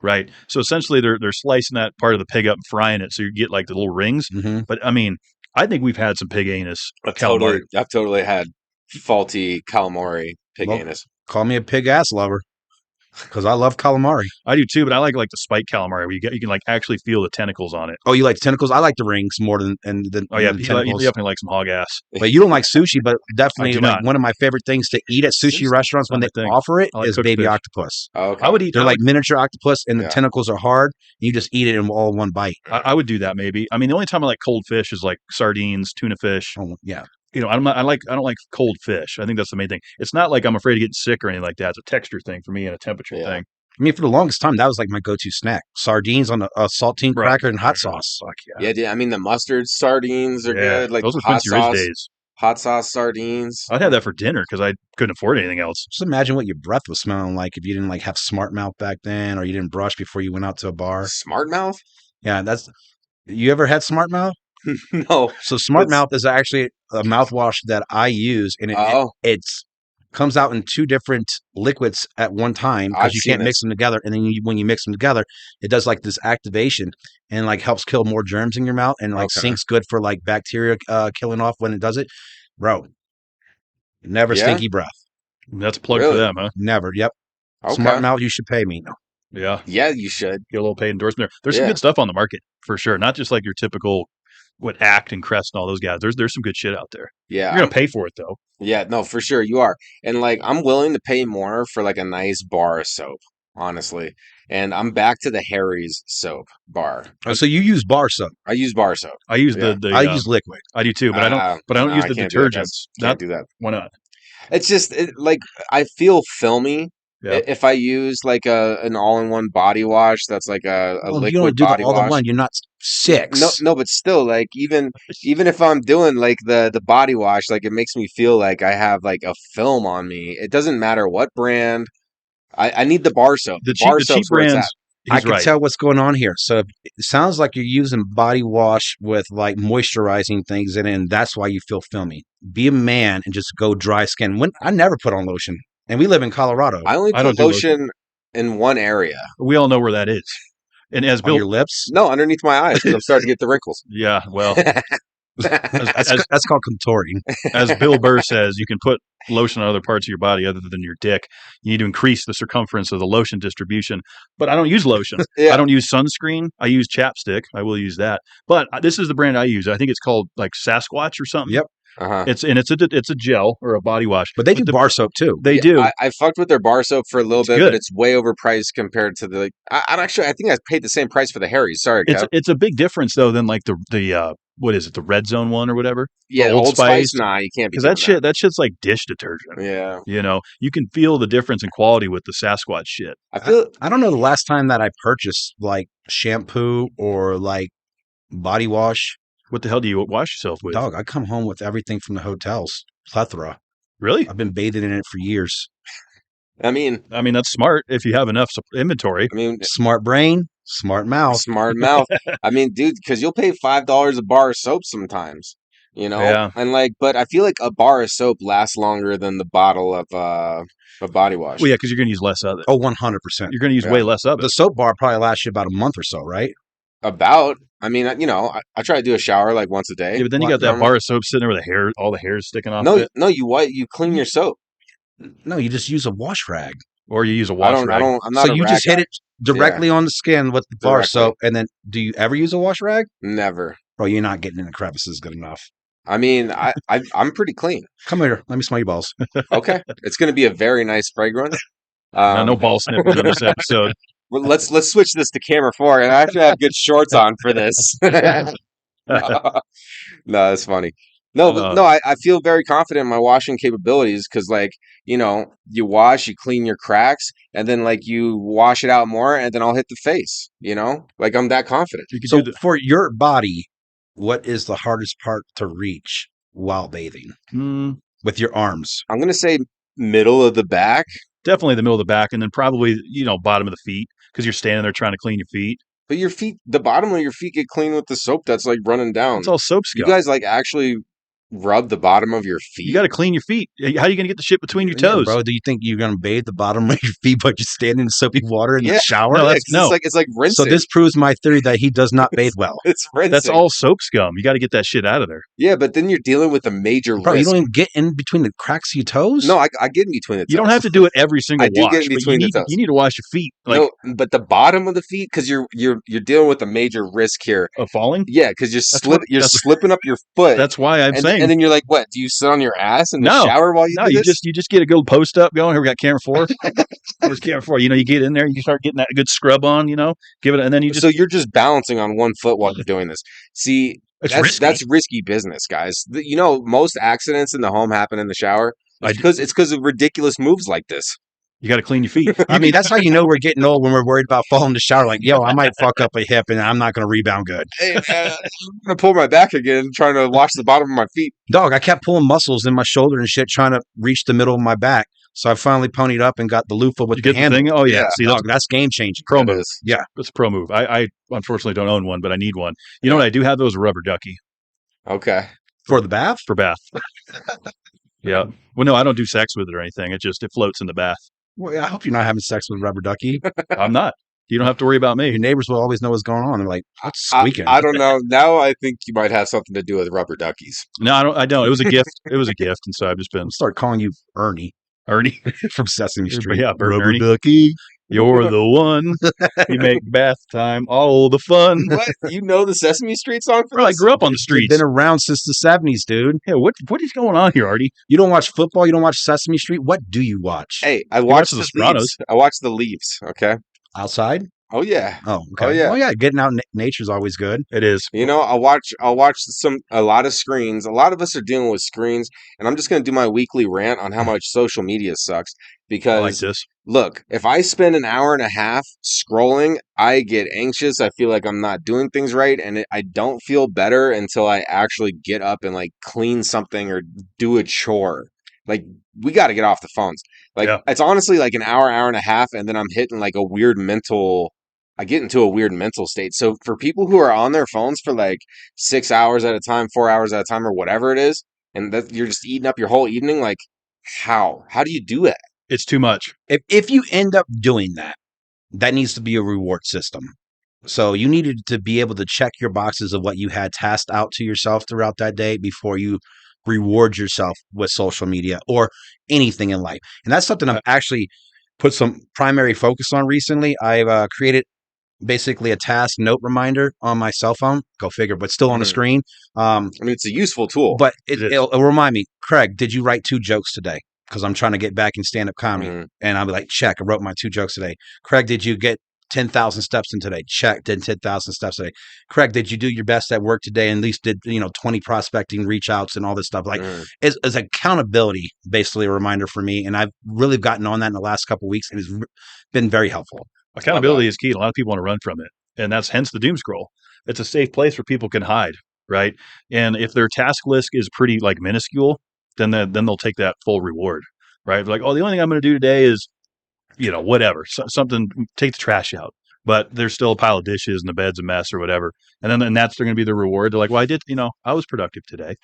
right? So essentially, they're slicing that part of the pig up and frying it, so you get like the little rings. Hmm. But I mean, I think we've had some pig anus calamari. I've totally had faulty calamari pig Well, anus. Call me a pig ass lover because I love calamari. I do too, but I like the spike calamari where you can like actually feel the tentacles on it. Oh, you like tentacles? I like the rings more than Oh yeah, than you tentacles. definitely like some hog ass. But you don't like sushi, but definitely do like not. one of my favorite things to eat at sushi restaurants when they Not my thing. offer it I like is cooked baby fish. octopus. Okay. I would eat. They're like miniature octopus, and the Yeah. tentacles are hard. And you just eat it in all one bite. I would do that maybe. I mean, the only time I like cold fish is like sardines, tuna fish. Oh, yeah. You know, I don't like cold fish. I think that's the main thing. It's not like I'm afraid of getting sick or anything like that. It's a texture thing for me and a temperature Yeah. thing. I mean, for the longest time, that was like my go-to snack: sardines on a saltine Right. cracker and hot sauce. Fuck yeah. Yeah, dude, I mean the mustard sardines are good. Like those were hot Quincy Ridge sauce, days. hot sauce sardines. I'd have that for dinner because I couldn't afford anything else. Just imagine what your breath was smelling like if you didn't like have smart mouth back then, or you didn't brush before you went out to a bar. Smart mouth? Yeah, that's. You ever had smart mouth? No. So smart mouth is actually a mouthwash that I use, and it's comes out in two different liquids at one time I've because you seen can't mix them together. And then when you mix them together, it does like this activation and like helps kill more germs in your mouth and like Okay. sinks good for like bacteria killing off when it does it. Bro, never Yeah? stinky breath. That's a plug Really? for them, huh? Never. Yep. Okay. Smart mouth, you should pay me. No. Yeah. Yeah, you should. Get a little paid endorsement there. There's some Yeah. good stuff on the market for sure. Not just like your typical Act and Crest and all those guys. There's some good shit out there. Yeah. You're gonna pay for it though. Yeah, no, for sure you are. And like I'm willing to pay more for like a nice bar of soap, honestly. And I'm back to the Harry's soap bar. Oh, so you use bar soap. I use bar soap. I use Yeah. the I use liquid. I do too, but I don't no, use I the can't do that. detergents. Can't do that. Why not? It's just like I feel filmy Yeah. if I use like an all-in-one body wash that's like a Well, if liquid you don't do body all wash. the one, you're not six. No, but still, like even if I'm doing like the body wash, like it makes me feel like I have like a film on me. It doesn't matter what brand. I need the bar soap. The Bar cheap soap's where it's brands. at. I He's can right. tell what's going on here. So it sounds like you're using body wash with like moisturizing things in it, and that's why you feel filmy. Be a man and just go dry skin. I never put on lotion, and we live in Colorado. I only I don't put do lotion in one area. We all know where that is. And as on Bill, your lips. No, underneath my eyes because I'm starting to get the wrinkles. yeah, well, That's called contouring. as Bill Burr says, you can put lotion on other parts of your body other than your dick. You need to increase the circumference of the lotion distribution. But I don't use lotion. Yeah. I don't use sunscreen. I use chapstick. I will use that. But this is the brand I use. I think it's called like Sasquatch or something. Yep. Uh-huh. It's a gel or a body wash. But they do the bar soap too. They do. I fucked with their bar soap for a little bit, good. but it's way overpriced compared to the. I think I paid the same price for the Harry's. Sorry, Kev. It's a big difference though than like the what is it, the Red Zone one or whatever? Yeah, Old Old Spice. Spice. Nah, you can't be Because doing that shit's like dish detergent. Yeah, You know, you can feel the difference in quality with the Sasquatch shit. I feel. I don't know the last time that I purchased like shampoo or like body wash. What the hell do you wash yourself with? Dog, I come home with everything from the hotels. Plethora. Really? I've been bathing in it for years. I mean, That's smart if you have enough inventory. Smart brain, smart mouth. smart mouth. I mean, dude, because you'll pay $5 a bar of soap sometimes. You know, Yeah. and like, but I feel like a bar of soap lasts longer than the bottle of body wash. Well, yeah, because you're going to use less of it. Oh, 100%. You're going to use Yeah. way less of The it. soap bar probably lasts you about a month or so, right? About, I mean, you know, I try to do a shower like once a day. Yeah, but then you got that bar of soap sitting there with all the hairs sticking off No, it. no, you clean your soap. No, you just use a wash rag. Or you use a wash rag. I'm not So a you rag just hit guy. it directly on the skin with the bar Directly. soap, and then do you ever use a wash rag? Never. Bro, you're not getting in the crevices good enough. I mean, I'm pretty clean. Come here, let me smell your balls. Okay, it's going to be a very nice fragrance. No ball sniffing in this episode. Well, let's switch this to camera 4, and I actually have good shorts on for this. No, that's funny. No, but no, I feel very confident in my washing capabilities because, like, you know, you wash, you clean your cracks, and then like you wash it out more, and then I'll hit the face. You know, like I'm that confident. You could So do for your body, what is the hardest part to reach while bathing with your arms? I'm gonna say middle of the back. definitely the middle of the back, and then probably bottom of the feet because you're standing there trying to clean your feet. But your feet, the bottom of your feet get clean with the soap that's like running down. It's all soap You scum. guys like actually rub the bottom of your feet. You got to clean your feet. How are you going to get the shit between your Yeah, toes? bro, do you think you're going to bathe the bottom of your feet by just standing in soapy water in the shower? No, Yeah, that's 'cause it's like rinsing. So this proves my theory that he does not bathe well. It's rinsing. That's all soap scum. You got to get that shit out of there. Yeah, but then you're dealing with a major Bro, you risk. don't even get in between the cracks of your toes? No, I get in between the toes. You don't have to do it every single I do wash. get in but between you the need, toes. you need to wash your feet. Like No, but the bottom of the feet, because you're dealing with a major risk here. of falling. Yeah, because you're that's- slipping up your foot. That's why I'm and, saying. and then you're like, what? Do you sit on your ass in the No. shower while you No, do you this? just get a good post up going. Here we got camera 4. Where's camera 4? You get in there, you start getting that good scrub on. Give it, and then you just. So you're just balancing on one foot while you're doing this. See, It's that's risky. that's risky business, guys. Most accidents in the home happen in the shower. It's because of ridiculous moves like this. You got to clean your feet. I mean, that's how you know we're getting old when we're worried about falling in the shower. Like, yo, I might fuck up a hip and I'm not going to rebound good. Hey, man, I'm gonna pull my back again, trying to wash the bottom of my feet. Dog, I kept pulling muscles in my shoulder and shit trying to reach the middle of my back. So I finally ponied up and got the loofah with You the get the handle. thing. Oh yeah, Yeah. see Dog, that's game changing. pro It move. is. Yeah. That's a pro move. I unfortunately don't own one, but I need one. You know what I do have? Those rubber ducky Okay. For the bath? for bath. Yeah. Well, no, I don't do sex with it or anything. It floats in the bath. Well, I hope you're not having sex with rubber ducky. I'm not. You don't have to worry about Your me. neighbors will always know what's going on. They're like, what's squeaking? I don't know. Now I think you might have something to do with rubber duckies. No, I don't. I don't. It was a gift. It was a gift, and so I've just been I'll start calling you Ernie Ernie. from Sesame Street. Yeah, Bert and rubber Ernie. ducky. You're the one. You make bath time all the fun. What? You know the Sesame Street song? For Bro, I this? grew up on the They've streets. been around since the 70s, dude. Yeah, what is going on here, Artie? You don't watch football? You don't watch Sesame Street? What do you watch? Hey, I watch watched The the Sopranos. leaves. I watched the leaves. Okay. Outside? Oh yeah. Oh, okay. Oh, yeah. Oh, yeah. Getting out in nature's always good. It is. I'll watch a lot of screens. A lot of us are dealing with screens, and I'm just gonna do my weekly rant on how much social media sucks. I like Because this. look, if I spend an hour and a half scrolling, I get anxious. I feel like I'm not doing things right, and I don't feel better until I actually get up and like clean something or do a chore. Like, we got to get off the phones. Like, Yeah. It's honestly like an hour and a half, and then I'm hitting like a weird mental. I get into a weird mental state. So for people who are on their phones for like 6 hours at a time, 4 hours at a time, or whatever it is, and that you're just eating up your whole evening, like, how do you do it? It's too much. If you end up doing that, that needs to be a reward system. So you needed to be able to check your boxes of what you had tasked out to yourself throughout that day before you reward yourself with social media or anything in life. And that's something I've actually put some primary focus on recently. I've created basically a task note reminder on my cell phone. Go figure, but still on the Mhm. screen. I mean, it's a useful tool. But It is. it'll remind me, Craig, did you write 2 jokes today? Because I'm trying to get back in stand-up comedy. Mhm. And I'll be like, check, I wrote my 2 jokes today. Craig, did you get 10,000 steps in today? Check, did 10,000 steps today. Craig, did you do your best at work today and at least did 20 prospecting reach outs and all this stuff? Like, Mhm. it's accountability, basically a reminder for me. And I've really gotten on that in the last couple of weeks, and it's been very helpful. Accountability is key. A lot of people want to run from it, and that's hence the doom scroll. It's a safe place where people can hide, right? And if their task list is pretty like minuscule, then they'll take that full reward, right? Like, oh, the only thing I'm going to do today is, whatever, something, take the trash out. But there's still a pile of dishes and the bed's a mess or whatever, and then that's going to be the reward. They're like, well, I was productive today.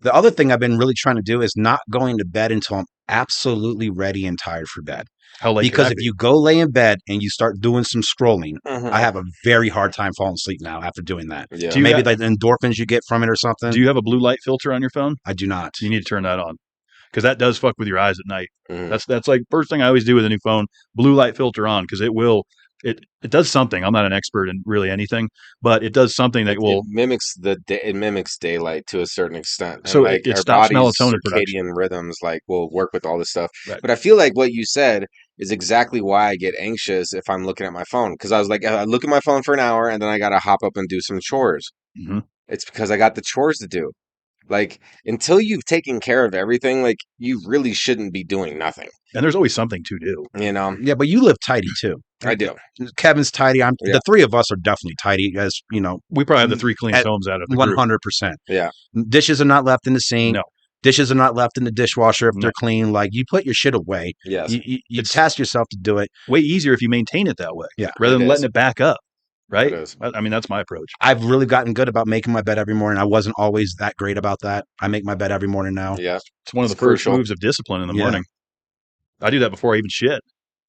The other thing I've been really trying to do is not going to bed until I'm absolutely ready and tired for bed. How late? Because if you go lay in bed and you start doing some scrolling, Mhm. I have a very hard time falling asleep now after doing that. Yeah. Do you Maybe have- like the endorphins you get from it or something. do you have a blue light filter on your phone? I do not. You need to turn that on because that does fuck with your eyes at night. Mhm. That's like first thing I always do with a new phone, blue light filter on, because it does something. I'm not an expert in really anything, but it does something that will. It mimics daylight to a certain extent. So And, it our stops body's melatonin production. circadian rhythms will work with all this stuff. Right. But I feel like what you said is exactly why I get anxious if I'm looking at my phone, because I was like, I look at my phone for an hour and then I got to hop up and do some chores. Mhm. It's because I got the chores to do. Like, until you've taken care of everything, like, you really shouldn't be doing nothing. And there's always something to do. Yeah, but you live tidy too. I do. Kevin's tidy. Yeah. The three of us are definitely tidy, as We probably have the 3 cleanest At homes out of the group. 100%. Yeah. Dishes are not left in the sink. No. Dishes are not left in the dishwasher if No. they're clean. Like, you put your shit away. Yes. You task yourself to do it. Way easier if you maintain it that way, Yeah, rather it than is. letting it back up. right? It is. I mean, that's my approach. I've really gotten good about making my bed every morning. I wasn't always that great about that. I make my bed every morning now. Yeah. It's one of the It's first crucial. moves of discipline in the Yeah. morning. I do that before I even shit.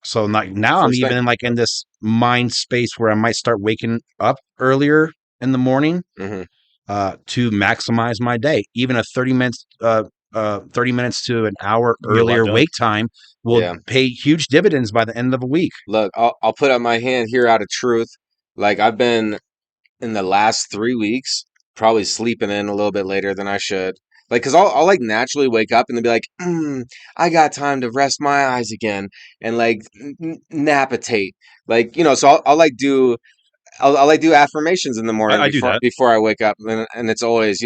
So now I'm First even thing. in this mind space where I might start waking up earlier in the morning Hmm. to maximize my day. Even a 30 minutes 30 minutes to an hour You get a lot earlier done. wake time will Yeah. pay huge dividends by the end of a week. Look, I'll put up my hand here out of truth. Like I've been in the last 3 weeks, probably sleeping in a little bit later than I should. Like, cause I'll like naturally wake up and then be like, I got time to rest my eyes again and like napitate. Like, so I'll like do I'll like do affirmations in the morning I do that. before I wake up, and it's always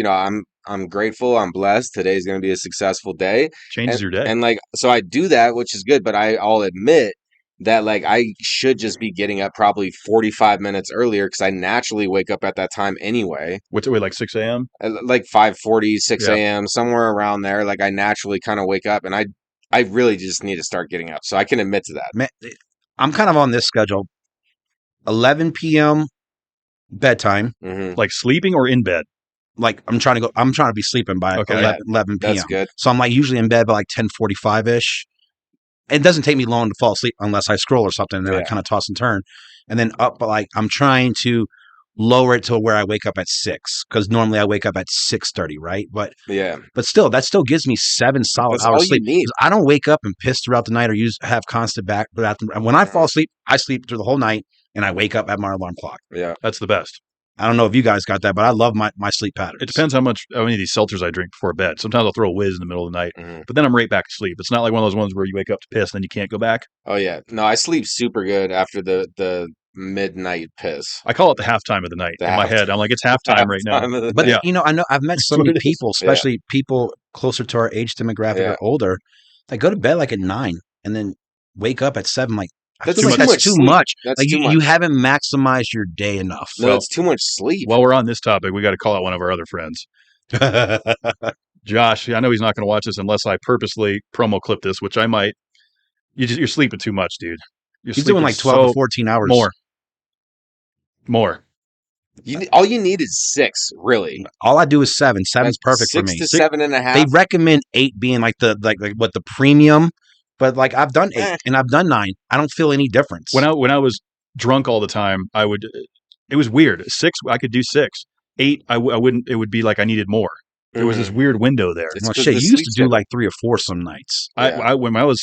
I'm grateful, I'm blessed. Today's going to be a successful day, Changes your day. and like so I do that, which is good. But I'll admit that like I should just be getting up probably 45 minutes earlier because I naturally wake up at that time anyway. What's it, like 6 a.m.? Like 5:40, 6 Yeah. a.m. somewhere around there. Like I naturally kind of wake up, and I really just need to start getting up. So I can admit to that. Man, I'm kind of on this schedule. 11 p.m. bedtime. Hmm. Like sleeping or in bed? Like I'm trying to be sleeping by Okay. 11 p.m. That's good. So I'm like usually in bed by like 10:45 ish. It doesn't take me long to fall asleep unless I scroll or something, and then I Yeah. kind of toss and turn, and then up. But like I'm trying to lower it to where I wake up at 6, because normally I wake up at 6:30, right? But Yeah, still, that still gives me 7 solid that's all hours you sleep. need. 'Cause I don't wake up and piss throughout the night or have constant bathroom. And when I fall asleep, I sleep through the whole night, and I wake up at my alarm clock. Yeah. That's the best. I don't know if you guys got that, but I love my sleep patterns. It depends how many of these seltzers I drink before bed. Sometimes I'll throw a whiz in the middle of the night, Mhm. but then I'm right back to sleep. It's not like one of those ones where you wake up to piss and then you can't go back. Oh yeah. No, I sleep super good after the midnight piss. I call it the halftime of the night The in my half- head. I'm like, it's halftime right now. Time of the But night. Yeah. I know I've met so what many it is. people, especially people closer to our age demographic Yeah. or older, that go to bed like at 9 and then wake up at 7. Like I That's feel like too that's much too sleep. much. That's Like too you much. haven't maximized your day enough. No, Well- it's too much sleep. While we're on this topic, we got to call out one of our other friends. Josh, I know he's not going to watch this unless I purposely promo clip this, which I might. You're sleeping too much, dude. You're He's doing sleeping like 12 to so 14 hours. More. All you need is 6, really. All I do is 7. 7's That's perfect for 6 me. to 7.5. They recommend 8 being like the what the premium, but like I've done 8 Eh. and I've done 9. I don't feel any difference. When I was drunk all the time, I would. It was weird. 6, I could do 6. 8, I wouldn't. It would be like I needed more. There was this weird window there. It's Well, 'cause shit, the you used sleep to do schedule. like 3 or 4 some nights. Yeah. When I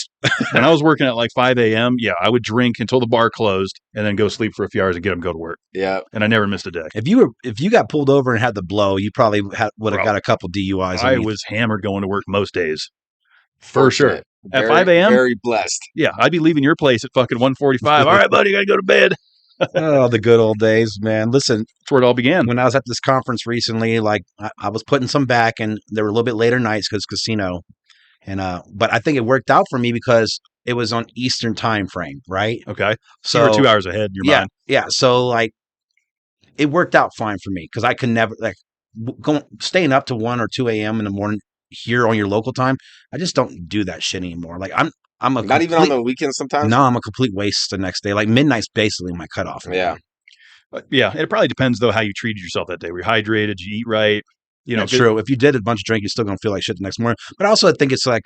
was working at like 5 a.m., yeah, I would drink until the bar closed and then go sleep for a few hours and get them go to work. Yeah. And I never missed a day. If you got pulled over and had the blow, you probably would have got a couple DUIs. I was hammered going to work most days. For sure. Fortunate. At Very, 5 a.m.? Very blessed. Yeah, I'd be leaving your place at fucking 1:45. All right, buddy, I got to go to bed. Oh, the good old days, man. Listen, That's where it all began. when I was at this conference recently, like I was putting some back, and there were a little bit later nights because casino, and but I think it worked out for me because it was on Eastern time frame, right? Okay. So you were 2 hours ahead in your mind. yeah. So like, it worked out fine for me because I could never staying up to 1 or 2 a.m. in the morning here on your local time. I just don't do that shit anymore. Like I'm a Not even on the weekends sometimes. no, I'm a complete waste the next day. Like midnight's basically my cutoff. Yeah. Yeah, it probably depends, though, how you treated yourself that day. Were you hydrated? Did you eat right? You know, That's true. If you did a bunch of drink, you're still gonna feel like shit the next morning. But also, I think it's like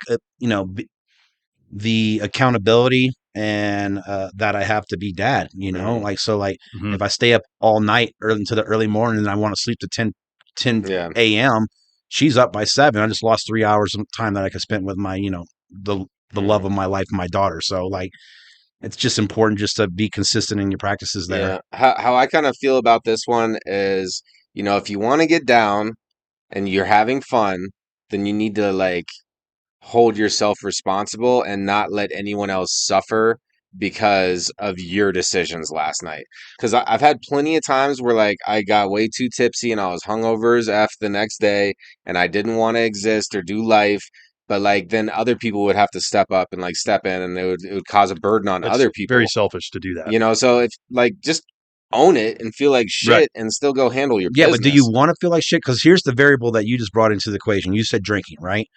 the accountability and that I have to be dad. You know, Mhm. like so, like Mhm. if I stay up all night early into the early morning and I want to sleep to 10 Yeah. a.m., she's up by 7. I just lost 3 hours of time that I could spend with my the love of my life, my daughter. So like, it's just important just to be consistent in your practices there. Yeah. How I kind of feel about this one is, if you want to get down and you're having fun, then you need to like hold yourself responsible and not let anyone else suffer because of your decisions last night. Because I've had plenty of times where like I got way too tipsy and I was hungover as F the next day and I didn't want to exist or do life. But like then other people would have to step up and like step in, and it would cause a burden on That's other people. very selfish to do that. So if like just own it and feel like shit Right. and still go handle your Yeah, business. but do you want to feel like shit? Because here's the variable that you just brought into the equation. You said drinking, right?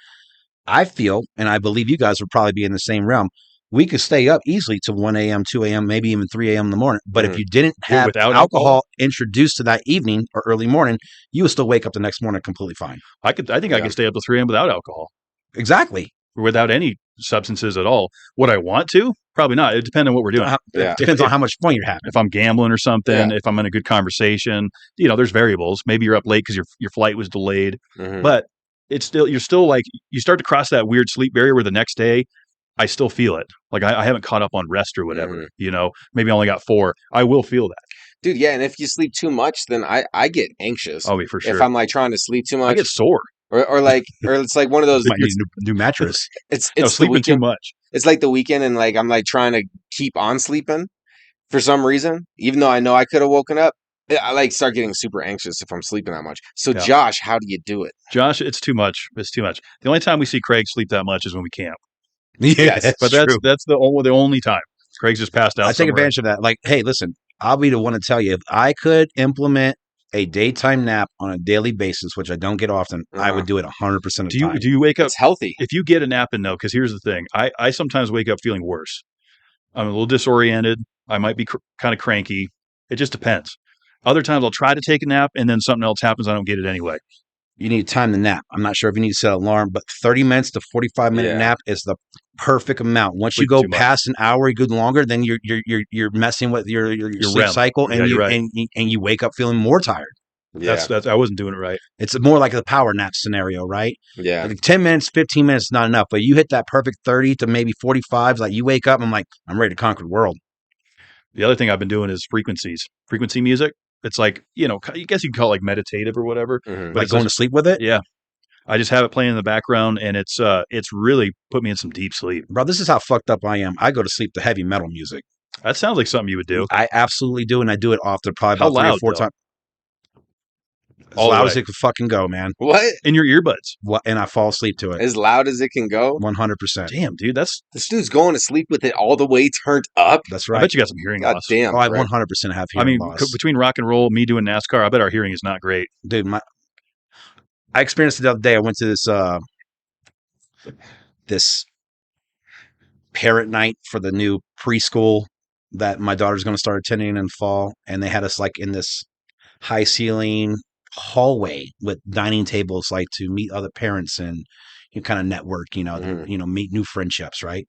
I feel, and I believe you guys would probably be in the same realm. we could stay up easily to 1 a.m., 2 a.m., maybe even 3 a.m. in the morning. But if you didn't have without alcohol introduced to that evening or early morning, you would still wake up the next morning completely fine. I think I could stay up to 3 a.m. without alcohol, Exactly. without any substances at all. Would I want to? Probably not. It depends on what we're doing. It depends on how much fun you're having. If I'm gambling or something, if I'm in a good conversation, there's variables. Maybe you're up late because your flight was delayed, but you're still like, you start to cross that weird sleep barrier where the next day I still feel it. Like I haven't caught up on rest or whatever, maybe I only got 4. I will feel that. Dude, yeah. And if you sleep too much, then I get anxious. Oh, for sure. If I'm like trying to sleep too much. I get sore. Or it's like one of those. Might need a new mattress. It's sleeping too much. It's like the weekend, and like I'm like trying to keep on sleeping for some reason, even though I know I could have woken up. I like start getting super anxious if I'm sleeping that much. So Josh, how do you do it? Josh, it's too much. It's too much. The only time we see Craig sleep that much is when we camp. Yes, but that's the only time. Craig's just passed out. I take advantage of that. Like, hey, listen, I'll be the one to tell you, if I could implement a daytime nap on a daily basis, which I don't get often, I would do it 100% of the time. Do you wake up? It's healthy. If you get a nap in, though, because here's the thing. I sometimes wake up feeling worse. I'm a little disoriented. I might be kind of cranky. It just depends. Other times I'll try to take a nap, and then something else happens. I don't get it anyway. You need time to nap. I'm not sure if you need to set an alarm, but 30 minutes to 45-minute nap is the perfect amount. Once you go past an hour, you go longer, then you're messing with your sleep cycle, and you wake up feeling more tired. Yeah. That's I wasn't doing it right. It's more like the power nap scenario, right? Yeah. Like 10 minutes, 15 minutes is not enough, but you hit that perfect 30 to maybe 45, like you wake up, I'm like, I'm ready to conquer the world. The other thing I've been doing is frequency music. It's like, I guess you can call it like meditative or whatever. But like going to sleep with it? Yeah. I just have it playing in the background, and it's really put me in some deep sleep. Bro, this is how fucked up I am. I go to sleep to heavy metal music. That sounds like something you would do. I absolutely do, and I do it often, probably about 3 or 4 times. As loud as it could fucking go, man. What? In your earbuds. What? And I fall asleep to it. As loud as it can go? 100%. Damn, dude, this dude's going to sleep with it all the way turned up. That's right. I bet you got some hearing loss. Damn. Oh, I 100% have hearing loss. Between rock and roll, me doing NASCAR, I bet our hearing is not great. Dude, I experienced it the other day. I went to this parent night for the new preschool that my daughter's going to start attending in the fall, and they had us like in this high ceiling hallway with dining tables, like to meet other parents and kind of network, meet new friendships, right,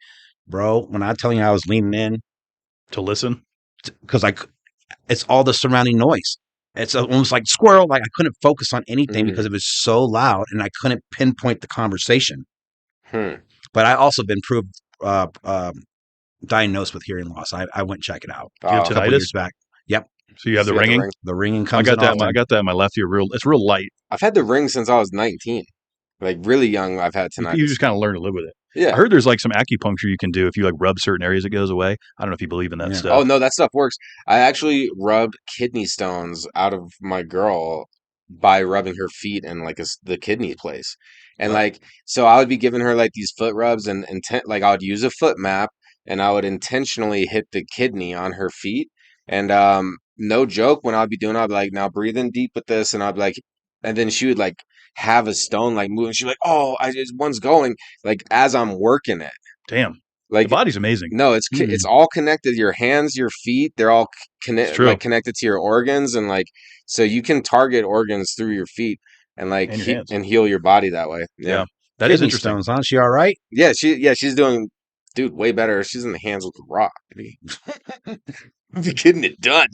bro? When I'm telling you, I was leaning in to listen because it's all the surrounding noise. It's almost like squirrel. Like I couldn't focus on anything because it was so loud, and I couldn't pinpoint the conversation. But I also been diagnosed with hearing loss. I went and check it out. Do you have tinnitus? Years back. Yep. So you have the ringing? The ringing comes. I got that in my left ear. It's real light. I've had the ring since I was 19. Like really young, I've had tinnitus. You just kind of learn to live with it. Yeah. I heard there's like some acupuncture you can do if you like rub certain areas, it goes away. I don't know if you believe in that stuff. Oh no, that stuff works. I actually rubbed kidney stones out of my girl by rubbing her feet in like the kidney place. And like, so I would be giving her like these foot rubs and like I would use a foot map and I would intentionally hit the kidney on her feet. And no joke, when I'd be doing it, I'd be like, now breathe in deep with this. And I'd be like, and then she would like have a stone like move and she'd be like, oh, one's going like as I'm working it. Damn. Like the body's amazing. No, it's all connected. Your hands, your feet, they're all connected to your organs. And like, so you can target organs through your feet and like and heal your body that way. Yeah. That is interesting. Stones, huh? She all right? Yeah, she's doing, dude, way better. She's in the hands with the rock. We'd be getting it done.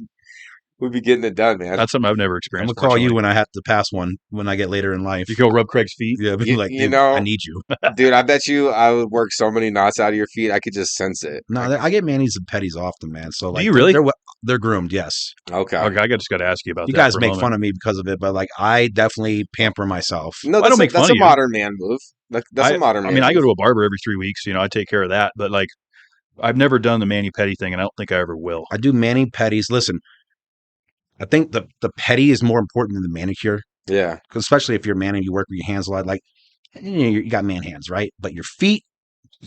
We'd be getting it done, man. That's something I've never experienced. I'm gonna call you when I have to pass one when I get later in life. You go rub Craig's feet. Yeah, be like, I need you, dude. I bet you I would work so many knots out of your feet. I could just sense it. No, I get manis and petties often, man. So like, do you really? They're groomed, yes. Okay. I just got to ask you about that. You guys make fun of me because of it, but like I definitely pamper myself. No, I don't make fun of you. That's a modern man move. That's a modern man. I mean, I go to a barber every 3 weeks. I take care of that, but like, I've never done the mani-pedi thing, and I don't think I ever will. I do mani-pedis. Listen, I think the pedi is more important than the manicure. Yeah. Because especially if you're a man and you work with your hands a lot, like you got man hands, right? But your feet,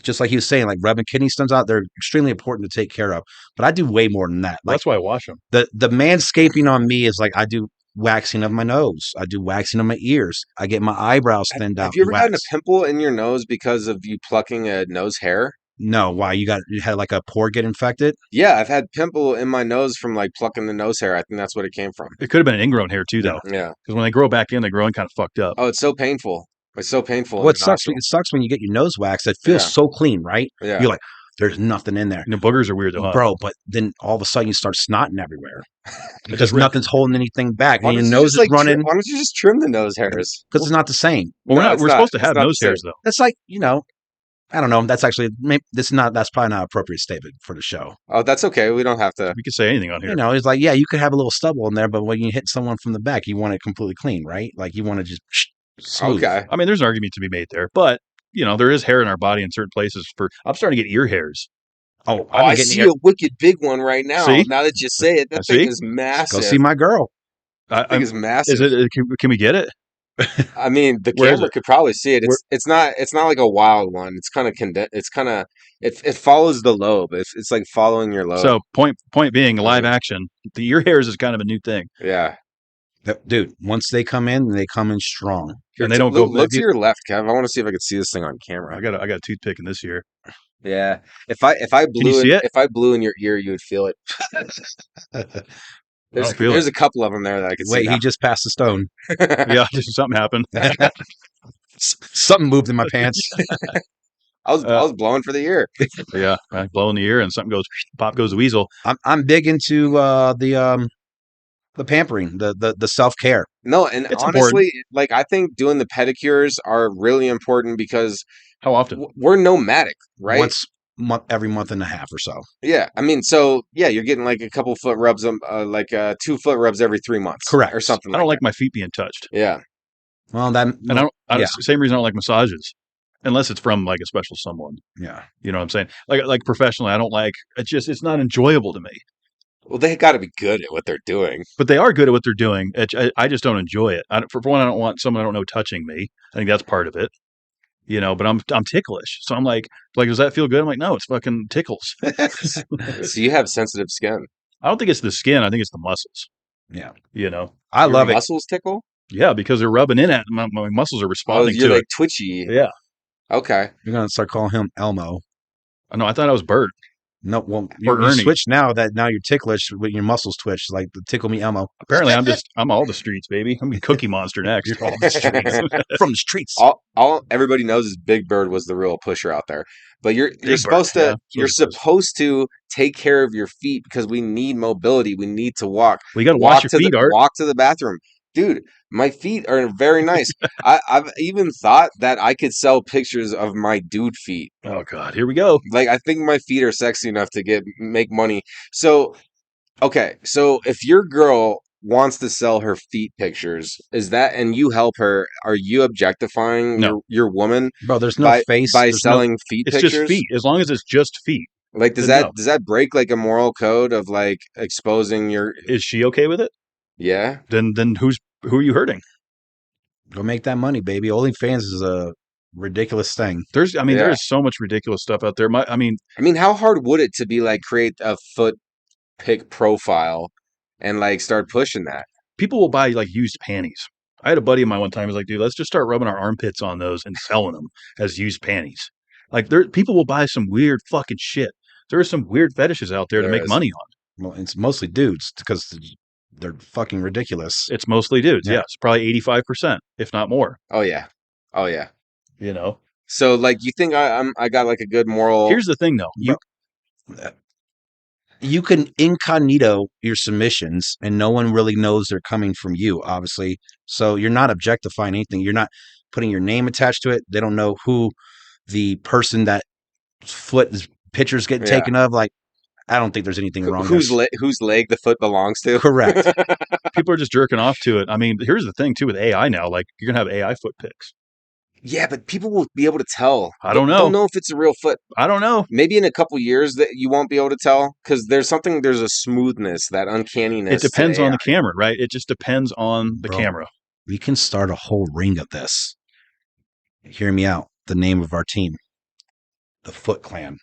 just like he was saying, like rubbing kidney stones out, they're extremely important to take care of. But I do way more than that. Like, that's why I wash them. The manscaping on me is like I do waxing of my nose. I do waxing of my ears. I get my eyebrows thinned out. Have you ever gotten a pimple in your nose because of you plucking a nose hair? No, why you had like a pore get infected? Yeah, I've had pimple in my nose from like plucking the nose hair. I think that's what it came from. It could have been an ingrown hair too, though, Yeah. because when they grow back in, they grow in kind of fucked up. Oh, it's so painful. It's so painful. in What the sucks? nostril. It sucks when you get your nose waxed. It feels Yeah. so clean, right? Yeah. You're like, there's nothing in there, And the boogers are weird, though, huh? bro. But then all of a sudden you start snotting everywhere because just rip. nothing's holding anything back, Why and your don't you nose just, is running why don't you just trim the nose hairs? because it's not the same. Well, No, we're it's we're not. supposed to It's have not the nose same. hairs, though. That's like, I don't know. That's actually that's probably not an appropriate statement for the show. Oh, that's okay. We don't have to. We could say anything on here. It's like, yeah, you could have a little stubble in there, but when you hit someone from the back, you want it completely clean, right? Like you want to just smooth. Okay. I mean, there's an argument to be made there, but there is hair in our body in certain places. I'm starting to get ear hairs. Oh, Oh, I see a wicked big one right now. See? Now that you say it, that See? thing is massive. Go see my girl. That thing is massive. Is it? Can we get it? I mean, the Where is camera it? could probably see it. It's not like a wild one. It's kind of It's kind of it follows the lobe. It's like following your lobe. So point being, live action. The ear hairs is kind of a new thing, yeah. Dude, once they come in strong. and they don't go. Look to your left, Kev. I want to see if I can see this thing on camera. I got a toothpick in this ear. Yeah. If I blew see it? if I blew in your ear, you would feel it. I don't feel There's it. a couple of them there that I can see. Wait, he just passed the stone. Yeah, just something happened. Something moved in my pants. I was blowing for the ear. Yeah, I blow in the ear, and something goes. Pop goes the weasel. I'm big into the pampering, the self-care. No, and It's honestly, like I think doing the pedicures are really important because How often? we're nomadic, right? Once every month and a half or so. Yeah, I mean, so yeah, you're getting like a couple foot rubs, 2 foot rubs every 3 months, Correct. or something. I don't like my feet being touched, Yeah, Well, that and I don't. Yeah. Same reason I don't like massages, unless it's from like a special someone. yeah. You know what I'm saying? Like professionally, I don't like. It's not enjoyable to me. well, they got to be good at what they're doing. But they are good at what they're doing. I just don't enjoy it. For one, I don't want someone I don't know touching me. I think that's part of it. But I'm ticklish, so I'm like, does that feel good? I'm like, no, it's fucking tickles. So you have sensitive skin. I don't think it's the skin. I think it's the muscles. Yeah. I Your love it. muscles tickle. Yeah, because they're rubbing in at my muscles are Oh, responding you're to like it. twitchy. Yeah. Okay. You're gonna start calling him Elmo. No, I thought I was Bert. No, well, Or you Ernie. switch now you're ticklish with your muscles twitch, like the tickle me Elmo. Apparently, I'm all the streets, baby. I'm a Cookie Monster next. You're all the streets. From the streets. All everybody knows is Big Bird was the real pusher out there. But you're Bird, supposed to yeah. you're supposed to take care of your feet because we need mobility. We need to walk. Well, you got to wash your feet, Art. Walk to the bathroom. Dude, my feet are very nice. I've even thought that I could sell pictures of my dude feet. Oh God, here we go. Like I think my feet are sexy enough to make money. So okay, so if your girl wants to sell her feet pictures, and you help her, are you objectifying No. your woman Bro, there's no by face. by there's no- selling feet It's pictures? just feet. As long as it's just feet. Like Then no. does that break like a moral code of like exposing your Is she okay with it? yeah? Then who are you hurting? Go make that money, baby. OnlyFans is a ridiculous thing. There Yeah. is so much ridiculous stuff out there. I mean, how hard would it to be like create a foot pic profile and like start pushing that? People will buy like used panties. I had a buddy of mine one time. He's like, dude, let's just start rubbing our armpits on those and selling them as used panties. Like people will buy some weird fucking shit. There are some weird fetishes out there to There make is. money on. Well, it's mostly dudes because they're fucking ridiculous. It's mostly dudes. Yeah. Yes, probably 85%, if not more. Oh yeah. So like you think I got like a good moral Here's the thing, though. You can incognito your submissions and no one really knows they're coming from you, obviously. So you're not objectifying anything. You're not putting your name attached to it. They don't know who the person that pictures get Yeah. taken of. Like, I don't think there's anything wrong. whose leg the foot belongs to. Correct. People are just jerking off to it. I mean, here's the thing too with AI now. Like you're gonna have AI foot pics. Yeah, but people will be able to tell. I don't know. Don't know if it's a real foot. I don't know. Maybe in a couple years that you won't be able to tell because there's a smoothness, that uncanniness. It depends to on AI. the camera, right? It just depends on the Bro. camera. We can start a whole ring of this. Hear me out. The name of our team, the Foot Clan.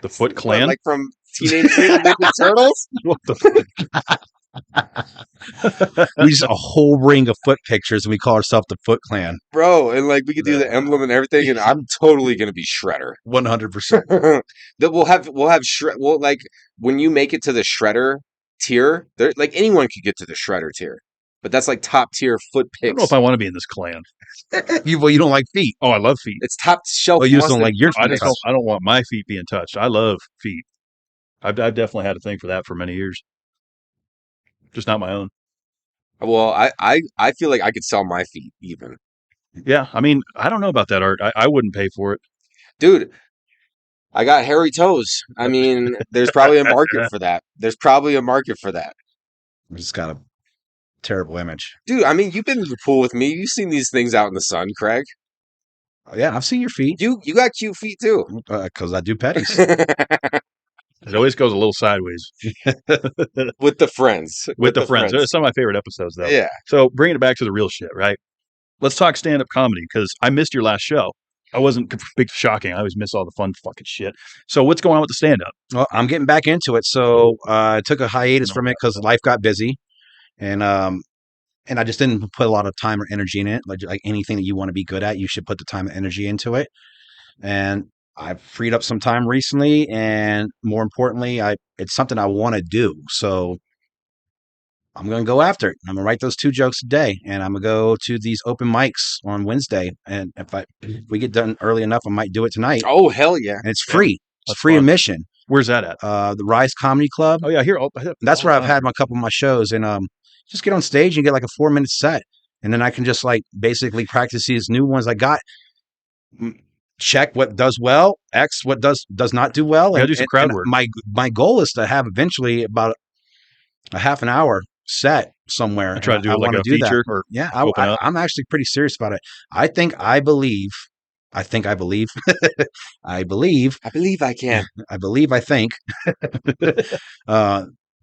The Foot What, Clan. like from Teenage Mutant Ninja Turtles. What the fuck? We just a whole ring of foot pictures, and we call ourselves the Foot Clan. Bro, and like we could do the emblem and everything, and I'm totally gonna be Shredder. 100%. That we'll like when you make it to the Shredder tier, there like anyone could get to the Shredder tier. But that's like top tier foot I don't know picks. if I want to be in this clan. You don't like feet. Oh, I love feet. It's top shelf. Well, you just don't mustard. like your I feet. just don't want my feet being touched. I love feet. I've definitely had a thing for that for many years. Just not my own. Well, I feel like I could sell my feet even. Yeah, I mean, I don't know about that art. I wouldn't pay for it. Dude, I got hairy toes. I mean, there's probably a market for that. There's probably a market for that. I just got a terrible image. Dude, I mean, you've been in the pool with me. You've seen these things out in the sun, Craig. Yeah, I've seen your feet. You got cute feet too. Because I do petties. It always goes a little sideways With the friends. with the friends. It's some of my favorite episodes, though. Yeah. So bringing it back to the real shit, right? Let's talk stand-up comedy because I missed your last show. I wasn't big shocking. I always miss all the fun fucking shit. So what's going on with the stand-up? Well, I'm getting back into it. So I took a hiatus from it because life got busy, and I just didn't put a lot of time or energy in it. Like anything that you want to be good at, you should put the time and energy into it. And I've freed up some time recently, and more importantly, it's something I want to do. So I'm going to go after it. I'm going to write those 2 jokes a day, and I'm going to go to these open mics on Wednesday. And if we get done early enough, I might do it tonight. Oh, hell yeah. And it's free. That's It's free fun. admission. Where's that at? The Rise Comedy Club. Oh yeah, here. That's where I've had a couple of my shows, and just get on stage and get like a 4-minute set, and then I can just like basically practice these new ones I got. Check what does well, X what does not do well, Yeah, do some crowd work. My goal is to have eventually about a half an hour set somewhere. I try to do it like wanna a feature or yeah, open up. I'm actually pretty serious about it. I believe. I believe I believe I can. I think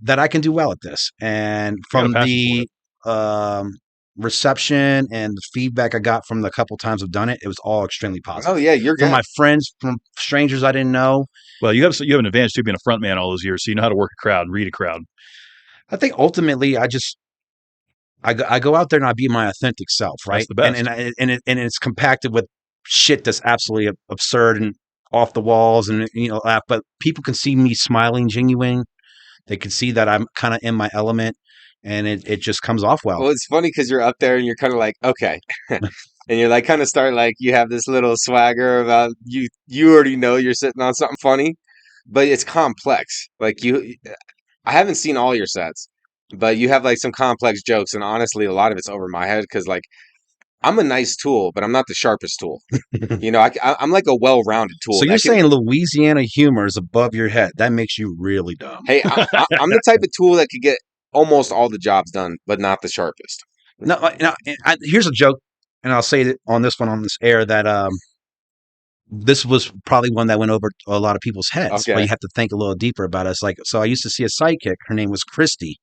that I can do well at this. And from got a the reception and the feedback I got from the couple times I've done it, it was all extremely positive. Oh, yeah, you're From good. my friends, from strangers I didn't know. Well, you have an advantage too, being a front man all those years, so you know how to work a crowd, read a crowd. I think ultimately I go out there and I be my authentic self, right? That's the best. And it's compacted with shit that's absolutely absurd and off the walls, and but people can see me smiling, genuine. They can see that I'm kind of in my element, and it just comes off well. Well, it's funny because you're up there and you're kind of like, okay. And you're like, kind of start like, you have this little swagger about you already know you're sitting on something funny, but it's complex. Like I haven't seen all your sets, but you have like some complex jokes. And honestly, a lot of it's over my head because like, I'm a nice tool, but I'm not the sharpest tool. I'm like a well-rounded tool. So you're saying Louisiana humor is above your head? That makes you really dumb. Hey, I'm the type of tool that could get almost all the jobs done, but not the sharpest. No, here's a joke, and I'll say it on this air that this was probably one that went over a lot of people's heads. Okay. But you have to think a little deeper about it. It's like, so I used to see a sidekick. Her name was Christy,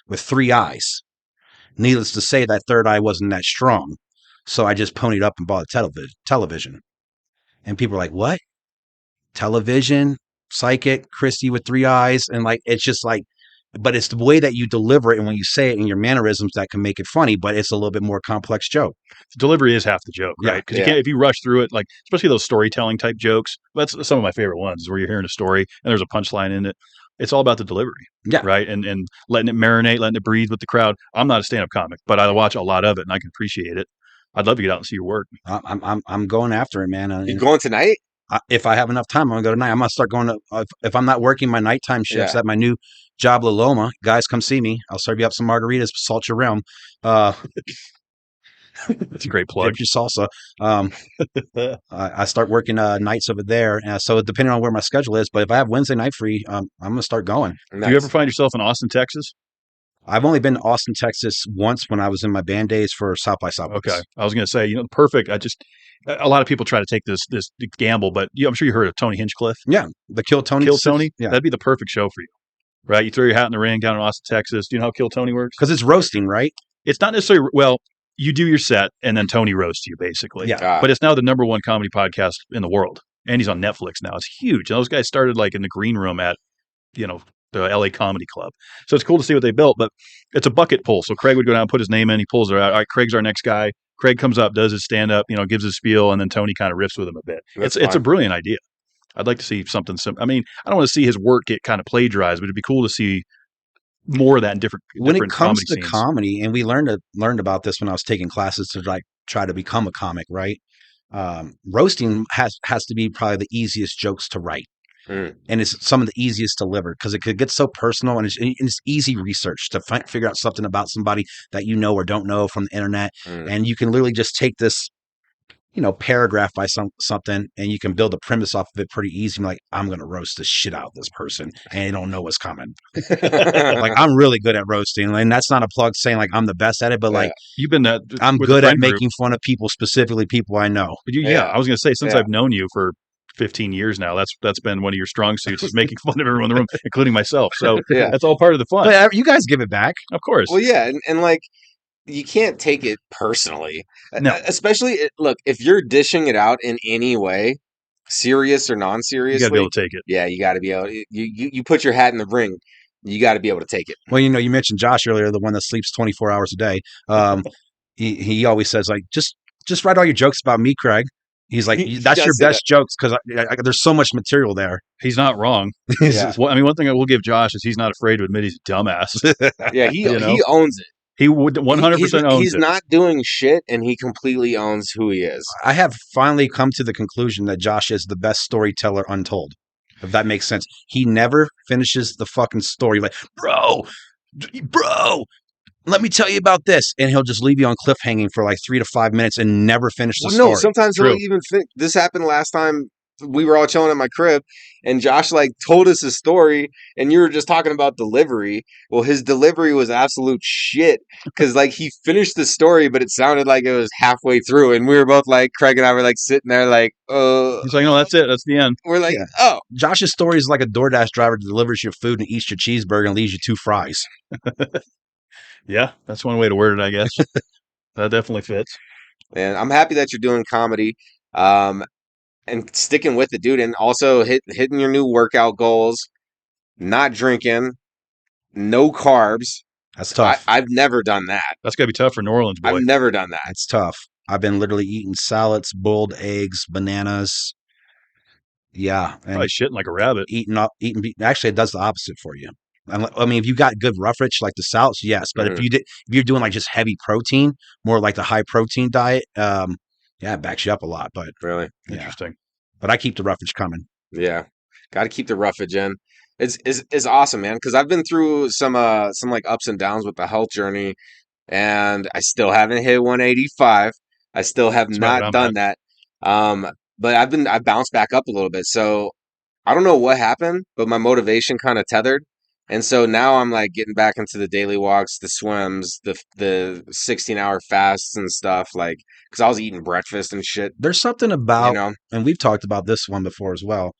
with 3 eyes. Needless to say, that third eye wasn't that strong. So I just ponied up and bought a television. And people were like, what? Television, psychic, Christy with 3 eyes. And like, it's just like, but it's the way that you deliver it and when you say it in your mannerisms that can make it funny, but it's a little bit more complex joke. The delivery is half the joke, Yeah, right? Because you can't, if you rush through it, like especially those storytelling type jokes. That's some of my favorite ones where you're hearing a story and there's a punchline in it. It's all about the delivery, Yeah. right? And letting it marinate, letting it breathe with the crowd. I'm not a stand-up comic, but I watch a lot of it and I can appreciate it. I'd love to get out and see your work. I'm going after it, man. You going tonight? If I have enough time, I'm gonna go tonight. I'm gonna start going to. If I'm not working my nighttime shifts at my new job, La Loma, guys, come see me. I'll serve you up some margaritas, salt your realm. It's a great plug. Dip your salsa. I start working nights over there, so depending on where my schedule is. But if I have Wednesday night free, I'm gonna start going. Nice. Do you ever find yourself in Austin, Texas? I've only been to Austin, Texas once when I was in my band days for South by Southwest. Okay, I was going to say, perfect. A lot of people try to take this gamble, but I'm sure you heard of Tony Hinchcliffe. Yeah, the Kill Tony. Kill Tony. Yeah, That'd be the perfect show for you, right? You throw your hat in the ring down in Austin, Texas. Do you know how Kill Tony works? because it's roasting, right? It's not necessarily you do your set and then Tony roasts you, basically. Yeah. But it's now the #1 comedy podcast in the world, and he's on Netflix now. It's huge. And those guys started like in the green room at the LA Comedy Club. So it's cool to see what they built, but it's a bucket pull. So Craig would go down and put his name in. He pulls it out. All right, Craig's our next guy. Craig comes up, does his stand up, gives his spiel, and then Tony kind of riffs with him a bit. That's It's a fine. brilliant idea. I'd like to see something I mean, I don't want to see his work get kind of plagiarized, but it'd be cool to see more of that in different When it different comes comedy to scenes. comedy, and we learned about this when I was taking classes to like try to become a comic, right? Roasting has to be probably the easiest jokes to write. And it's some of the easiest to deliver because it could get so personal, and it's easy research to figure out something about somebody that you know or don't know from the internet. And you can literally just take this, paragraph by something, and you can build a premise off of it pretty easy. I'm like, I'm going to roast the shit out of this person, and they don't know what's coming. Like, I'm really good at roasting, and that's not a plug saying like I'm the best at it, but like You've been that I'm with the good at friend group. making fun of people, specifically people I know. But I was going to say, since Yeah. I've known you for 15 years now, that's been one of your strong suits, is making fun of everyone in the room, including myself. So Yeah. that's all part of the fun. But you guys give it back. Of course. Well, yeah, and like you can't take it personally. No. Especially look, if you're dishing it out in any way, serious or You non-seriously, got to be able to take it. yeah, you got to be able. You put your hat in the ring. You got to be able to take it. Well, you mentioned Josh earlier, the one that sleeps 24 hours a day. He always says like, just write all your jokes about me, Craig. He's like, He that's does your say best jokes because there's so much material there. He's not wrong. Yeah. Well, I mean, one thing I will give Josh is he's not afraid to admit he's a dumbass. Yeah, he You know? he owns it. He would 100% owns He's it. not doing shit, and he completely owns who he is. I have finally come to the conclusion that Josh is the best storyteller untold. If that makes sense. He never finishes the fucking story. Like, bro, let me tell you about this. And he'll just leave you on cliffhanging for like 3 to 5 minutes and never finish the Well, story. no, sometimes True. he'll even think this happened last time. We were all chilling at my crib, and Josh like told us his story, and you were just talking about delivery. Well, his delivery was absolute shit because like he finished the story, but it sounded like it was halfway through, and we were both like, Craig and I were like sitting there like, He's like, no, that's it. That's the end. we're like, Yeah. oh, Josh's story is like a DoorDash driver that delivers your food and eats your cheeseburger and leaves you 2 fries. Yeah, that's one way to word it, I guess. That definitely fits. and I'm happy that you're doing comedy. And sticking with it, dude, and also hitting your new workout goals, not drinking, no carbs. That's tough. I've never done that. That's got to be tough for New Orleans, boy. I've never done that. That's tough. I've been literally eating salads, boiled eggs, bananas. Yeah. And Probably shitting like a rabbit. actually it does the opposite for you. I mean, if you got good roughrich like the salads, yes. But if you're doing like just heavy protein, more like the high protein diet, it backs you up a lot. But Really? yeah. Interesting. But I keep the roughage coming. Yeah. Got to keep the roughage in. It's awesome, man, because I've been through some like ups and downs with the health journey, and I still haven't hit 185. I still have That's about not what done that. But I've bounced back up a little bit. So I don't know what happened, but my motivation kind of tethered. And so now I'm like getting back into the daily walks, the swims, the 16-hour fasts and stuff, like because I was eating breakfast and shit. There's something about, You know? and we've talked about this one before as well.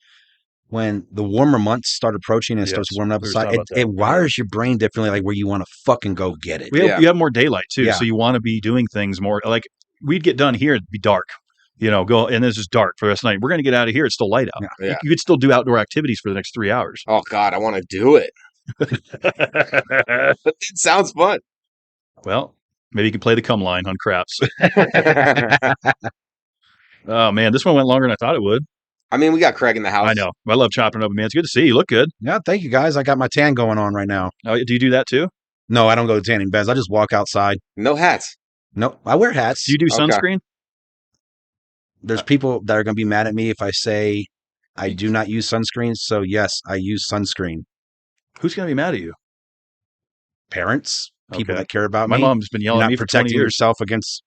When the warmer months start approaching and it starts Yes, warming up we were inside, talking about that. it wires your brain differently, like where you want to fucking go get it. Yeah. You have more daylight too, Yeah. so you want to be doing things more. Like we'd get done here, it'd be dark. Go and it's just dark for the rest of the night. We're gonna get out of here. It's still light out. Yeah. You could still do outdoor activities for the next 3 hours. Oh God, I want to do it. It sounds fun. Well, maybe you can play the cum line on craps. Oh man, this one went longer than I thought it would. I mean, we got Craig in the house. I know. I love chopping it up, man. It's good to see you. You look good. Yeah, thank you guys. I got my tan going on right now. Oh, do you do that too? No, I don't go to tanning beds. I just walk outside. No hats. No, I wear hats. Do you do Okay. sunscreen? There's people that are going to be mad at me if I say I do not use sunscreen. So yes, I use sunscreen. Who's gonna be mad at you? Parents, people Okay. that care about My me, mom's been yelling at not me for 20 protecting years. yourself against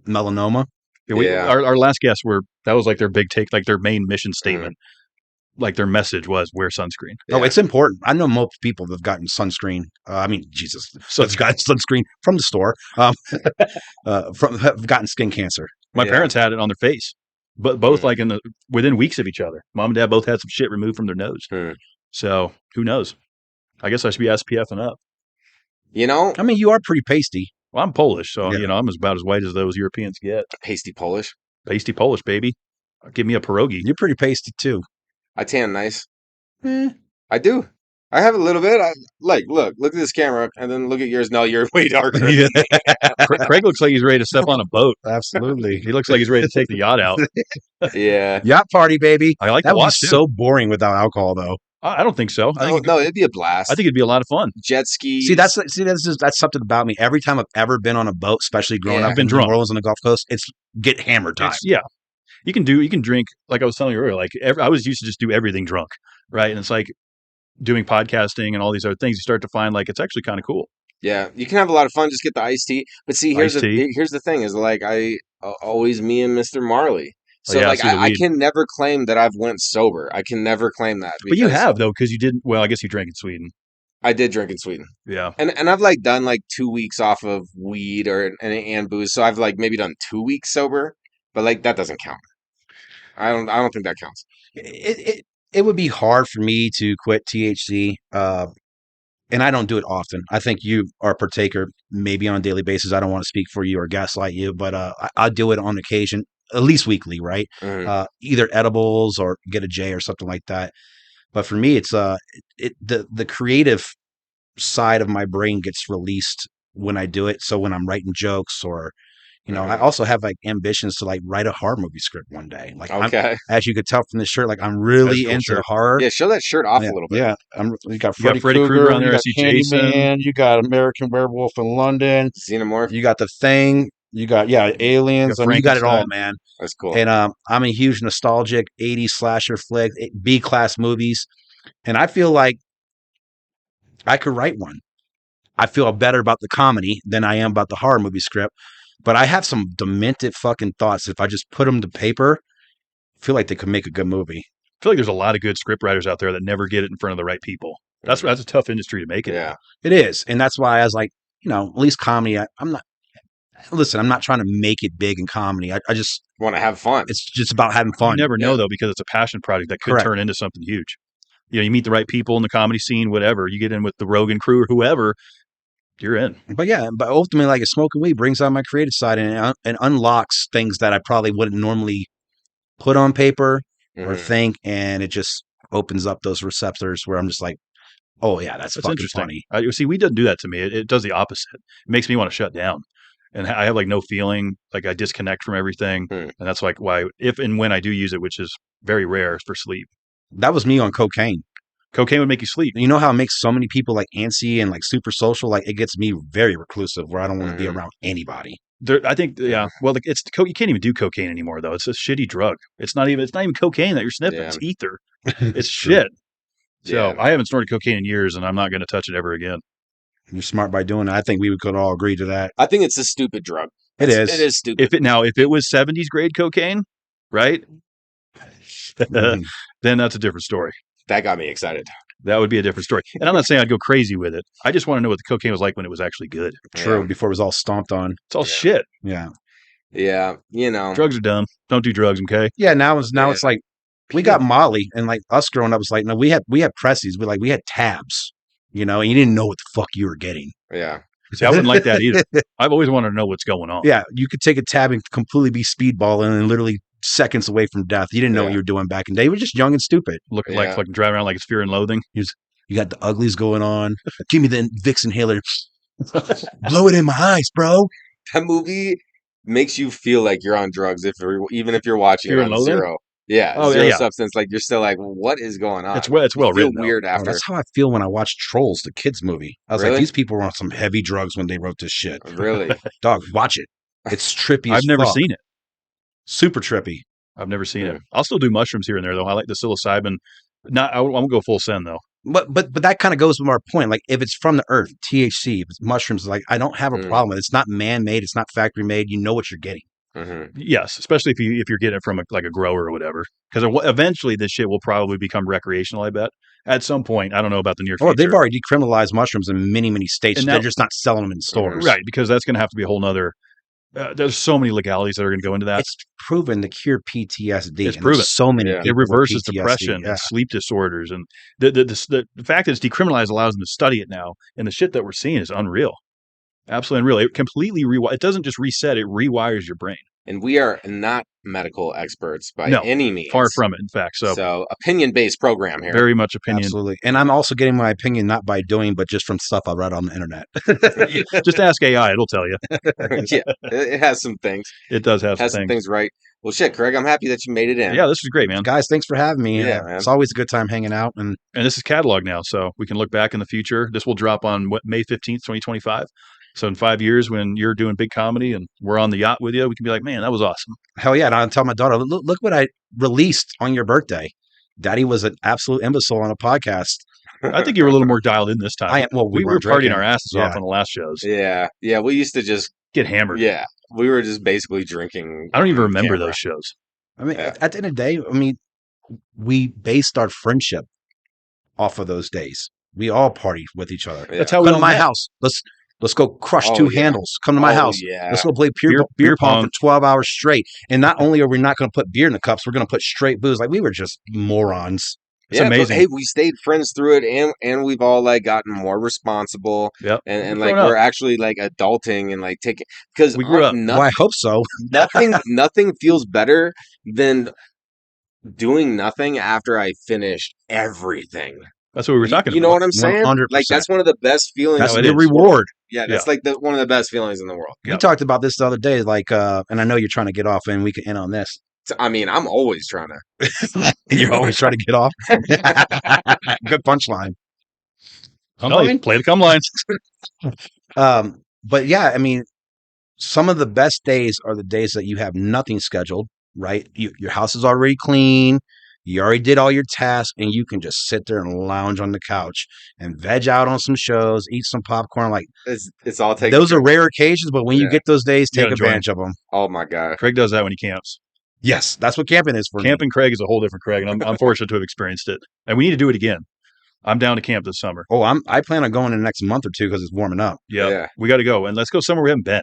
melanoma. Yeah. Our last guests that was like their big take, like their main mission statement. Like their message was wear sunscreen. Yeah. Oh, it's important. I know most people that have gotten sunscreen. Jesus, have gotten sunscreen from the store. Have gotten skin cancer. My Yeah. parents had it on their face, but both like within weeks of each other. Mom and dad both had some shit removed from their nose. So who knows? I guess I should be SPF and up. You know, I mean, you are pretty pasty. Well, I'm Polish, so Yeah. I'm about as white as those Europeans get. pasty Polish. Pasty Polish, baby. Give me a pierogi. You're pretty pasty too. I tan nice. Eh, I do. I have a little bit. Look at this camera, and then look at yours. No, you're way darker. Yeah, Craig looks like he's ready to step on a boat. absolutely. He looks like he's ready to take the yacht out. Yeah. Yacht party, baby. I like That to would be watch too. so boring without alcohol, though. I don't think so. No, it'd be a blast. I think it'd be a lot of fun. Jet skis. That's something about me. Every time I've ever been on a boat, especially growing Yeah. up I've been in drunk. New Orleans on the Gulf Coast, it's get hammered time. Yeah. You can drink, like I was telling you earlier, like I was used to just do everything drunk, right? And it's like doing podcasting and all these other things, you start to find like it's actually kind of cool. Yeah, you can have a lot of fun. Just get the iced tea. But see, here's the thing: is like always me and Mr. Marley. So yeah, like I can never claim that I've went sober. I can never claim that. But you have though, because you didn't. Well, I guess you drank in Sweden. I did drink in Sweden. Yeah, and I've like done like 2 weeks off of weed and booze. So I've like maybe done 2 weeks sober, but like that doesn't count. I don't think that counts. It would be hard for me to quit THC, and I don't do it often. I think you are a partaker, maybe on a daily basis. I don't want to speak for you or gaslight you, but I do it on occasion, at least weekly, right? Mhm. Either edibles or get a J or something like that. But for me, it's the creative side of my brain gets released when I do it. So when I'm writing jokes or I also have like ambitions to like write a horror movie script one day. Like, Okay. as you could tell from this shirt, like I'm really That's cool into shirt. horror. Yeah, show that shirt off a little bit. Yeah, you got You got Freddy Freddy Krueger on there, you I got see Jason. Candyman, you got American Werewolf in London, Xenomorph. you got The Thing, you got aliens. You got I mean, you got it all, Frankenstein. man. That's cool. And I'm a huge nostalgic 80s slasher flick, B-class movies, and I feel like I could write one. I feel better about the comedy than I am about the horror movie script, but I have some demented fucking thoughts. If I just put them to paper, I feel like they could make a good movie. I feel like there's a lot of good script writers out there that never get it in front of the right people. That's a tough industry to make it. Yeah. It is, and that's why I was like, at least comedy. I'm not. Listen, I'm not trying to make it big in comedy. I just Want to have fun. it's just about having fun. You never know though, because it's a passion project that could Correct. turn into something huge. You meet the right people in the comedy scene, whatever. You get in with the Rogan crew or whoever, you're in. But ultimately, like smoking weed brings out my creative side and unlocks things that I probably wouldn't normally put on paper or Mhm. think, and it just opens up those receptors where I'm just like, oh yeah, that's fucking interesting. funny. You see, weed doesn't do that to me. It does the opposite. It makes me want to shut down. And I have like no feeling, like I disconnect from everything. Hmm. And that's like why, if and when I do use it, which is very rare, for sleep. That was me on cocaine. Cocaine would make you sleep. You know how it makes so many people like antsy and like super social? Like it gets me very reclusive where I don't want to be around anybody. I think, yeah. Well, it's you can't even do cocaine anymore, though. It's a shitty drug. It's not even cocaine that you're sniffing. Yeah. It's ether. It's shit. So Yeah. I haven't snorted cocaine in years, and I'm not going to touch it ever again. You're smart by doing it. I think we could all agree to that. I think it's a stupid drug. It is. It is stupid. If it was 70s grade cocaine, right? Mhm. Then that's a different story. That got me excited. That would be a different story. And I'm not saying I'd go crazy with it. I just want to know what the cocaine was like when it was actually good. True. Yeah. Before it was all stomped on. It's all Yeah. shit. Yeah. Yeah, Drugs are dumb. Don't do drugs, okay? Yeah. Now it's Yeah. like we got Molly, and like us growing up was like, no, we had Pressies. We had tabs, and you didn't know what the fuck you were getting. Yeah. See, I wouldn't like that either. I've always wanted to know what's going on. Yeah, you could take a tab and completely be speedballing and literally seconds away from death. You didn't know what Yeah. you were doing back in the day. You were just young and stupid. Looking Yeah. like fucking driving around like it's Fear and Loathing. You got the uglies going on. Give me the Vicks inhaler. Blow it in my eyes, bro. That movie makes you feel like you're on drugs even if you're watching Fear it and on Loathing? zero. Yeah, Oh, zero yeah. substance. Like you're still like, what is going on? It's well You feel written. though. weird Oh, after. that's how I feel when I watch Trolls, the kids movie. I was Really? like, these people were on some heavy drugs when they wrote this shit. Really? Dog, watch it. It's trippy as I've never fuck. seen it. Super trippy. I've never seen Yeah. it. I'll still do mushrooms here and there though. I like the psilocybin. I won't go full send though. But that kind of goes with our point. Like if it's from the earth, THC, if it's mushrooms, like I don't have a Mm. problem with it. It's not man-made. It's not factory-made. You know what you're getting. hmm Yes, especially if you're getting it from a grower or whatever. Because eventually this shit will probably become recreational. I bet at some point. I don't know about the near future. Oh, they've already decriminalized mushrooms in many, many states. And They're now- just not selling them in stores. right? Because that's going to have to be a whole nother. There's so many legalities that are going to go into that. It's proven to cure PTSD. It's and proven. there's so many. Yeah. It people with reverses PTSD. depression Yeah. and sleep disorders, and the fact that it's decriminalized allows them to study it now. And the shit that we're seeing is unreal, absolutely unreal. It completely it doesn't just reset; it rewires your brain. And we are not medical experts by No, any means. Far from it, in fact. So opinion-based program here. very much opinion. Absolutely. And I'm also getting my opinion not by doing, but just from stuff I read on the internet. Just ask AI; it'll tell you. Yeah, it has some things. It does have It has some some things. things right. Well, shit, Craig, I'm happy that you made it in. Yeah, this is great, man. Guys, thanks for having me. Yeah, man. It's always a good time hanging out. And And this is catalog now, so we can look back in the future. This will drop on May 15th, 2025. So in 5 years, when you're doing big comedy and we're on the yacht with you, we can be like, man, that was awesome. hell yeah. And I'll tell my daughter, look what I released on your birthday. Daddy was an absolute imbecile on a podcast. I think you were a little more dialed in this time. We we were weren't partying drinking. our asses off Yeah. on the last shows. Yeah. We used to just, Get hammered. we were just basically drinking. I don't even on remember camera. those shows. I mean, Yeah. at the end of the day, I mean, we based our friendship off of those days. We all partied with each other. Yeah. That's how Come we to all my met. house. Let's go crush Oh, two yeah. handles. Come to my Oh, house. yeah. Let's go play beer pong for 12 hours straight. And not only are we not going to put beer in the cups, we're going to put straight booze. Like we were just morons. It's But, amazing. hey, we stayed friends through it, and we've all like gotten more responsible, Yep. and We've like grown we're up. actually like adulting and like taking because We grew up. Well, I hope so. nothing feels better than doing nothing after I finished everything. That's what we were talking You about. know what I'm saying? 100%. Like that's one of the best feelings. That's it the is. reward. Yeah, that's like one of the best feelings in the world. We talked about this the other day, like, and I know you're trying to get off, and we can end on this. So, I mean, I'm always trying to. You're always trying to get off. Good punchline. Oh, you play the come lines. But yeah, I mean, some of the best days are the days that you have nothing scheduled, right? Your house is already clean. You already did all your tasks, and you can just sit there and lounge on the couch and veg out on some shows, eat some popcorn. Like It's all taken. those are rare occasions, but when you Yeah. get those days, You take gotta enjoy advantage of them. Oh my god. Craig does that when he camps. Yes, that's what camping is for me. Camping Craig is a whole different Craig, and I'm fortunate to have experienced it. And we need to do it again. I'm down to camp this summer. Oh, I plan on going in the next month or two because it's warming up. Yeah, we got to go, and let's go somewhere we haven't been.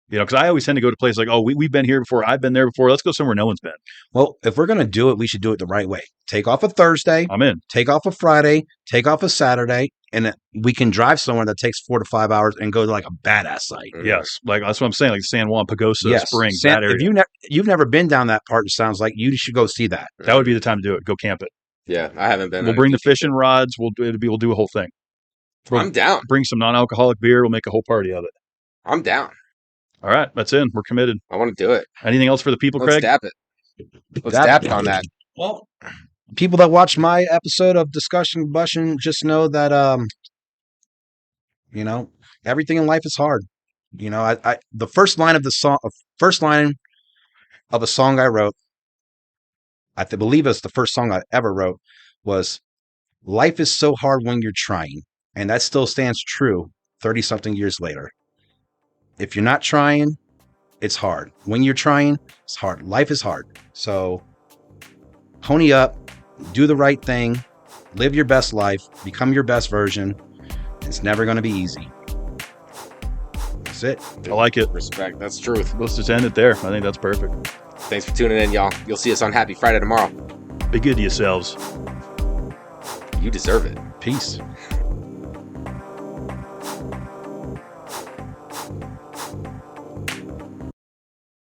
You know, because I always tend to go to places like, oh, we've been here before. I've been there before. Let's go somewhere no one's been. Well, if we're going to do it, we should do it the right way. Take off a Thursday, I'm in. take off a Friday, take off a Saturday, and we can drive somewhere that takes 4 to 5 hours and go to like a badass site. Yes, like that's what I'm saying. Like San Juan Pagosa Springs, that area. If you've never been down that part, it sounds like you should go see that. That would be the time to do it. Go camp it. Yeah, I haven't been. We'll bring the fishing rods. We'll do a whole thing. I'm down. Bring some non-alcoholic beer. We'll make a whole party of it. I'm down. All right, that's in. We're committed. I want to do it. Anything else for the people, Let's Craig? dap it. Let's Dap dap it. it on that. Well, people that watch my episode of Discussion Combustion just know that you know, everything in life is hard. You know, I the first line of a song I wrote, I believe it's the first song I ever wrote, was "Life is so hard when you're trying," and that still stands true 30-something years later. If you're not trying, it's hard. When you're trying, it's hard. Life is hard. So pony up, do the right thing, live your best life, become your best version. It's never going to be easy. That's it. I like it. Respect. That's truth. Let's just end it there. I think that's perfect. Thanks for tuning in, y'all. You'll see us on Happy Friday tomorrow. Be good to yourselves. You deserve it. Peace.